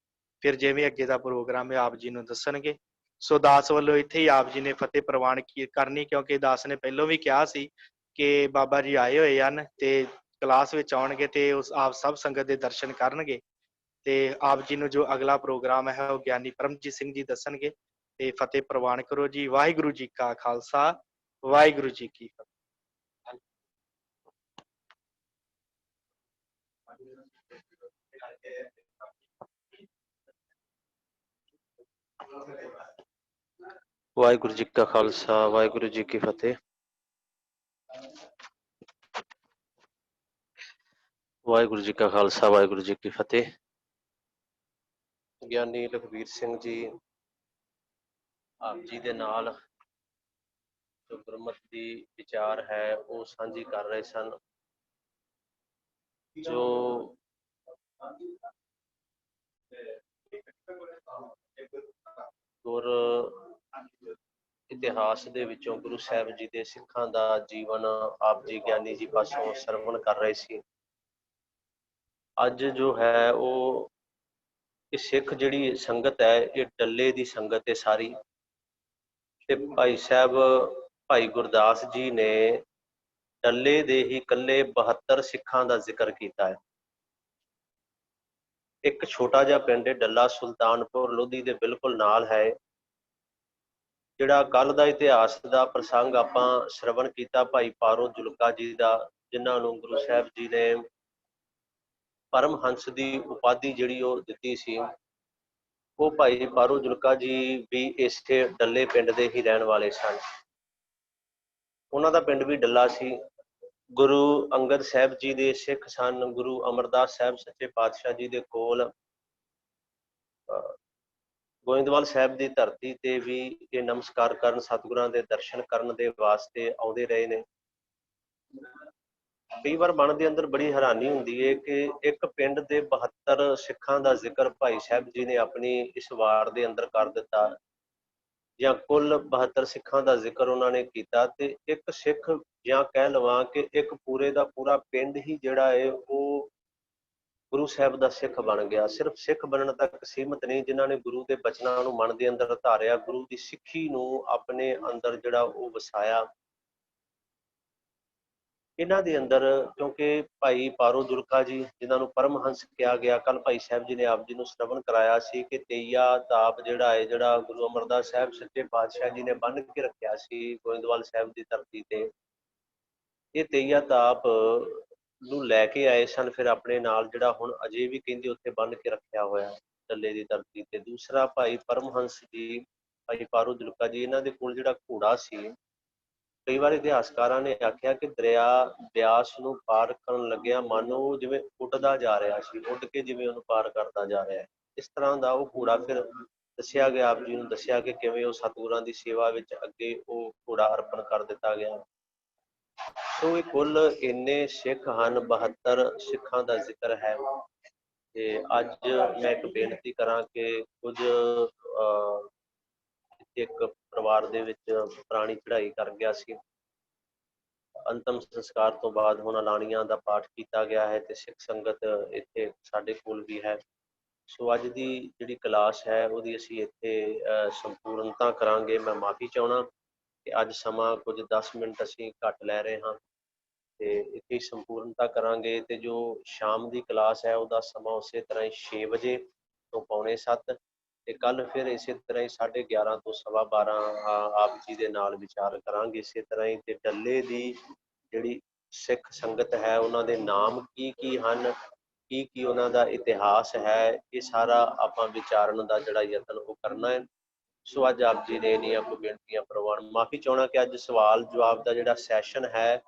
ਫਿਰ ਜਿਵੇਂ ਅੱਗੇ ਦਾ ਪ੍ਰੋਗਰਾਮ ਹੈ ਆਪ ਜੀ ਨੂੰ ਦੱਸਣਗੇ। ਸੋ ਦਾਸ ਵੱਲੋਂ ਇੱਥੇ ਹੀ ਆਪ ਜੀ ਨੇ ਫਤਿਹ ਪ੍ਰਵਾਨ ਕਰਨੀ, ਕਿਉਂਕਿ ਦਾਸ ਨੇ ਪਹਿਲਾਂ ਵੀ ਕਿਹਾ ਸੀ ਕਿ ਬਾਬਾ ਜੀ ਆਏ ਹੋਏ ਹਨ ਤੇ ਕਲਾਸ ਵਿੱਚ ਆਉਣਗੇ ਤੇ ਉਸ ਆਪ ਸਭ ਸੰਗਤ ਦੇ ਦਰਸ਼ਨ ਕਰਨਗੇ। ਤੇ ਆਪ ਜੀ ਨੂੰ ਜੋ ਅਗਲਾ ਪ੍ਰੋਗਰਾਮ ਹੈ ਉਹ ਗਿਆਨੀ ਪਰਮਜੀਤ ਸਿੰਘ ਜੀ ਦੱਸਣਗੇ। ਤੇ ਫਤਿਹ ਪ੍ਰਵਾਨ ਕਰੋ ਜੀ। ਵਾਹਿਗੁਰੂ ਜੀ ਕਾ ਖਾਲਸਾ, ਵਾਹਿਗੁਰੂ ਜੀ ਕੀ ਫਤਿਹ। ਵਾਹਿਗੁਰੂ ਜੀ ਕਾ ਖਾਲਸਾ, ਵਾਹਿਗੁਰੂ ਜੀ ਕੀ ਫਤਿਹ। ਵਾਹਿਗੁਰੂ ਜੀ ਕਾ ਖਾਲਸਾ, ਵਾਹਿਗੁਰੂ ਜੀ ਕੀ ਫਤਿਹ। ਗਿਆਨੀ ਲਖਬੀਰ ਸਿੰਘ ਜੀ ਆਪ ਜੀ ਦੇ ਨਾਲ ਜੋ ਗੁਰਮਤਿ ਦੀ ਵਿਚਾਰ ਹੈ ਉਹ ਸਾਂਝੀ ਕਰ ਰਹੇ ਸਨ। ਜੋ ਗੁਰ ਇਤਿਹਾਸ ਦੇ ਵਿੱਚੋਂ ਗੁਰੂ ਸਾਹਿਬ ਜੀ ਦੇ ਸਿੱਖਾਂ ਦਾ ਜੀਵਨ ਆਪ ਜੀ ਗਿਆਨੀ ਜੀ ਪਾਸੋਂ ਸਰਵਣ ਕਰ ਰਹੇ ਸੀ। ਅੱਜ ਜੋ ਹੈ ਉਹ ਇਹ ਸਿੱਖ ਜਿਹੜੀ ਸੰਗਤ ਹੈ ਇਹ ਡੱਲੇ ਦੀ ਸੰਗਤ ਹੈ ਸਾਰੀ। ਤੇ ਭਾਈ ਸਾਹਿਬ ਭਾਈ ਗੁਰਦਾਸ ਜੀ ਨੇ ਡੱਲੇ ਦੇ ਹੀ ਇਕੱਲੇ 72 ਸਿੱਖਾਂ ਦਾ ਜ਼ਿਕਰ ਕੀਤਾ ਹੈ। ਇੱਕ ਛੋਟਾ ਜਿਹਾ ਪਿੰਡ ਹੈ ਡੱਲਾ, ਸੁਲਤਾਨਪੁਰ ਲੋਧੀ ਦੇ ਬਿਲਕੁਲ ਨਾਲ ਹੈ। ਜਿਹੜਾ ਕੱਲ ਦਾ ਇਤਿਹਾਸ ਦਾ ਪ੍ਰਸੰਗ ਆਪਾਂ ਸ਼ਰਵਣ ਕੀਤਾ ਭਾਈ ਪਾਰੋ ਜੁਲਕਾ ਜੀ ਦਾ, ਜਿਨ੍ਹਾਂ ਨੂੰ ਗੁਰੂ ਸਾਹਿਬ ਜੀ ਨੇ ਪਰਮਹੰਸ ਦੀ ਉਪਾਧੀ ਜਿਹੜੀ ਉਹ ਦਿੱਤੀ ਸੀ, ਉਹ ਭਾਈ ਪਾਰੋ ਜੁਲਕਾ ਜੀ ਵੀ ਇਸੇ ਡੱਲੇ ਪਿੰਡ ਦੇ ਹੀ ਰਹਿਣ ਵਾਲੇ ਸਨ। ਉਹਨਾਂ ਦਾ ਪਿੰਡ ਵੀ ਡੱਲਾ ਸੀ। ਗੁਰੂ ਅੰਗਦ ਸਾਹਿਬ ਜੀ ਦੇ ਸਿੱਖ ਸਨ। ਗੁਰੂ ਅਮਰਦਾਸ ਸਾਹਿਬ ਸੱਚੇ ਪਾਤਸ਼ਾਹ ਜੀ ਦੇ ਕੋਲ ਗੋਇੰਦਵਾਲ ਸਾਹਿਬ ਦੀ ਧਰਤੀ ਤੇ ਵੀ ਇਹ ਨਮਸਕਾਰ ਕਰਨ, ਸਤਿਗੁਰਾਂ ਦੇ ਦਰਸ਼ਨ ਕਰਨ ਦੇ ਵਾਸਤੇ ਆਉਂਦੇ ਰਹੇ ਨੇ। ਕਈ ਵਾਰ ਮਨ ਦੇ ਅੰਦਰ ਬੜੀ ਹੈਰਾਨੀ ਹੁੰਦੀ ਹੈ ਕਿ ਇੱਕ ਪਿੰਡ ਦੇ 72 ਸਿੱਖਾਂ ਦਾ ਜ਼ਿਕਰ ਭਾਈ ਸਾਹਿਬ ਜੀ ਨੇ ਆਪਣੀ ਇਸ ਵਾਰ ਦੇ ਅੰਦਰ ਕਰ ਦਿੱਤਾ, ਜਾਂ ਕੁੱਲ 72 ਸਿੱਖਾਂ ਦਾ ਜ਼ਿਕਰ ਉਹਨਾਂ ਨੇ ਕੀਤਾ, ਤੇ ਇੱਕ ਸਿੱਖ ਜਾਂ ਕਹਿ ਲਵਾਂ ਕਿ ਇੱਕ ਪੂਰੇ ਦਾ ਪੂਰਾ ਪਿੰਡ ਹੀ ਜਿਹੜਾ ਹੈ ਉਹ ਗੁਰੂ ਸਾਹਿਬ ਦਾ ਸਿੱਖ ਬਣ ਗਿਆ। ਸਿਰਫ ਸਿੱਖ ਬਣਨ ਤੱਕ ਸੀਮਤ ਨਹੀਂ, ਜਿਨ੍ਹਾਂ ਨੇ ਗੁਰੂ ਦੇ ਬਚਨਾਂ ਨੂੰ ਮਨ ਦੇ ਅੰਦਰ ਧਾਰਿਆ, ਗੁਰੂ ਦੀ ਸਿੱਖੀ ਨੂੰ ਆਪਣੇ ਅੰਦਰ ਜਿਹੜਾ ਉਹ ਵਸਾਇਆ। ਇਹਨਾਂ ਦੇ ਅੰਦਰ ਕਿਉਂਕਿ ਭਾਈ ਪਾਰੋ ਜੁਲਕਾ ਜੀ, ਜਿਨ੍ਹਾਂ ਨੂੰ ਪਰਮਹੰਸ ਕਿਹਾ ਗਿਆ, ਕੱਲ ਭਾਈ ਸਾਹਿਬ ਜੀ ਨੇ ਆਪ ਜੀ ਨੂੰ ਸ਼ਰਵਣ ਕਰਾਇਆ ਸੀ ਕਿ ਤੇਈਆ ਤਾਪ ਜਿਹੜਾ ਹੈ, ਜਿਹੜਾ ਗੁਰੂ ਅਮਰਦਾਸ ਸਾਹਿਬ ਸੱਚੇ ਪਾਤਸ਼ਾਹ ਜੀ ਨੇ ਬੰਨ੍ਹ ਕੇ ਰੱਖਿਆ ਸੀ ਗੋਇੰਦਵਾਲ ਸਾਹਿਬ ਦੀ ਧਰਤੀ ਤੇ, ਇਹ ਤੇਈਆ ਤਾਪ ਨੂੰ ਲੈ ਕੇ ਆਏ ਸਨ ਫਿਰ ਆਪਣੇ ਨਾਲ, ਜਿਹੜਾ ਹੁਣ ਅਜੇ ਵੀ ਕਹਿੰਦੇ ਉੱਥੇ ਬੰਨ੍ਹ ਕੇ ਰੱਖਿਆ ਹੋਇਆ ਡੱਲੇ ਦੀ ਧਰਤੀ ਤੇ। ਦੂਸਰਾ ਭਾਈ ਪਰਮਹੰਸ ਜੀ, ਭਾਈ ਪਾਰੋ ਜੁਲਕਾ ਜੀ, ਇਹਨਾਂ ਦੇ ਕੋਲ ਜਿਹੜਾ ਘੋੜਾ ਸੀ, ਕਈ ਵਾਰ ਇਤਿਹਾਸਕਾਰਾਂ ਨੇ ਆਖਿਆ ਕਿ ਦਰਿਆ ਬਿਆਸ ਨੂੰ ਪਾਰ ਕਰਨ ਲੱਗਿਆ ਮਾਨੋ ਜਿਵੇਂ ਉੱਡਦਾ ਜਾ ਰਿਹਾ ਸੀ, ਉੱਡ ਕੇ ਜਿਵੇਂ ਉਹਨੂੰ ਪਾਰ ਕਰਦਾ ਜਾ ਰਿਹਾ ਹੈ। ਇਸ ਤਰ੍ਹਾਂ ਦਾ ਉਹ ਘੋੜਾ ਫਿਰ ਦੱਸਿਆ ਗਿਆ, ਆਪ ਜੀ ਨੂੰ ਦੱਸਿਆ ਕਿ ਕਿਵੇਂ ਉਹ ਸਤਿਗੁਰਾਂ ਦੀ ਸੇਵਾ ਵਿੱਚ ਅੱਗੇ ਉਹ ਘੋੜਾ ਅਰਪਣ ਕਰ ਦਿੱਤਾ ਗਿਆ। ਸੋ ਇਹ ਕੁੱਲ ਇੰਨੇ ਸਿੱਖ ਹਨ, 72 ਸਿੱਖਾਂ ਦਾ ਜ਼ਿਕਰ ਹੈ। ਤੇ ਅੱਜ ਮੈਂ ਇੱਕ ਬੇਨਤੀ ਕਰਾਂ ਕਿ ਕੁਝ ਇੱਕ ਪਰਿਵਾਰ ਦੇ ਵਿੱਚ ਪੁਰਾਣੀ ਚੜ੍ਹਾਈ ਕਰ ਗਿਆ ਸੀ, ਅੰਤਮ ਸੰਸਕਾਰ ਤੋਂ ਬਾਅਦ ਹੁਣ ਐਲਾਨੀਆਂ ਦਾ ਪਾਠ ਕੀਤਾ ਗਿਆ ਹੈ ਤੇ ਸਿੱਖ ਸੰਗਤ ਇੱਥੇ ਸਾਡੇ ਕੋਲ ਵੀ ਹੈ। ਸੋ ਅੱਜ ਦੀ ਜਿਹੜੀ ਕਲਾਸ ਹੈ ਉਹਦੀ ਅਸੀਂ ਇੱਥੇ ਸੰਪੂਰਨਤਾ ਕਰਾਂਗੇ। ਮੈਂ ਮਾਫੀ ਚਾਹੁੰਦਾ ਕਿ ਅੱਜ ਸਮਾਂ ਕੁਝ 10 ਮਿੰਟ ਅਸੀਂ ਘੱਟ ਲੈ ਰਹੇ ਹਾਂ ਤੇ ਇੱਥੇ ਸੰਪੂਰਨਤਾ ਕਰਾਂਗੇ। ਤੇ ਜੋ ਸ਼ਾਮ ਦੀ ਕਲਾਸ ਹੈ ਉਹਦਾ ਸਮਾਂ ਉਸੇ ਤਰ੍ਹਾਂ ਹੀ 6 ਵਜੇ ਤੋਂ 6:45 ਤੇ ਕੱਲ ਫਿਰ ਇਸੇ ਤਰ੍ਹਾਂ ਹੀ 11:30 ਤੋਂ 12:15 ਆਪ ਜੀ ਦੇ ਨਾਲ ਵਿਚਾਰ ਕਰਾਂਗੇ ਇਸੇ ਤਰ੍ਹਾਂ ਹੀ। ਤੇ ਡੱਲੇ ਦੀ ਜਿਹੜੀ ਸਿੱਖ ਸੰਗਤ ਹੈ ਉਹਨਾਂ ਦੇ ਨਾਮ ਕੀ ਕੀ ਹਨ, ਕੀ ਕੀ ਉਹਨਾਂ ਦਾ ਇਤਿਹਾਸ ਹੈ, ਇਹ ਸਾਰਾ ਆਪਾਂ ਵਿਚਾਰਨ ਦਾ ਜਿਹੜਾ ਯਤਨ ਉਹ ਕਰਨਾ ਹੈ। ਸੋ ਅੱਜ ਆਪ ਜੀ ਨੇ ਇੰਨੀਆਂ ਕੋਈ ਬੇਨਤੀਆਂ ਪ੍ਰਵਾਨ। ਮਾਫੀ ਚਾਹੁੰਦਾ ਕਿ ਅੱਜ ਸਵਾਲ ਜਵਾਬ ਦਾ ਜਿਹੜਾ ਸੈਸ਼ਨ ਹੈ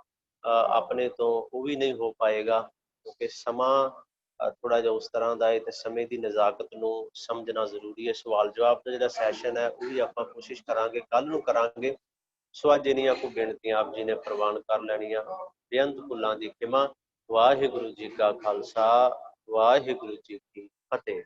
ਆਪਣੇ ਤੋਂ ਉਹ ਵੀ ਨਹੀਂ ਹੋ ਪਾਏਗਾ, ਕਿਉਂਕਿ ਸਮਾਂ ਥੋੜਾ ਜਿਹਾ ਉਸ ਤਰ੍ਹਾਂ ਦਾ ਹੈ ਤੇ ਸਮੇਂ ਦੀ ਨਜ਼ਾਕਤ ਨੂੰ ਸਮਝਣਾ ਜ਼ਰੂਰੀ ਹੈ। ਸਵਾਲ ਜਵਾਬ ਦਾ ਜਿਹੜਾ ਸੈਸ਼ਨ ਹੈ ਉਹ ਵੀ ਆਪਾਂ ਕੋਸ਼ਿਸ਼ ਕਰਾਂਗੇ ਕੱਲ ਨੂੰ ਕਰਾਂਗੇ। ਸੋ ਅੱਜ ਇੰਨੀਆਂ ਕੋਈ ਬੇਨਤੀਆਂ ਆਪ ਜੀ ਨੇ ਪ੍ਰਵਾਨ ਕਰ ਲੈਣੀਆਂ। ਬੇਅੰਤ ਭੁੱਲਾਂ ਦੀ ਖਿਮਾ। ਵਾਹਿਗੁਰੂ ਜੀ ਕਾ ਖਾਲਸਾ, ਵਾਹਿਗੁਰੂ ਜੀ ਕੀ ਫਤਿਹ।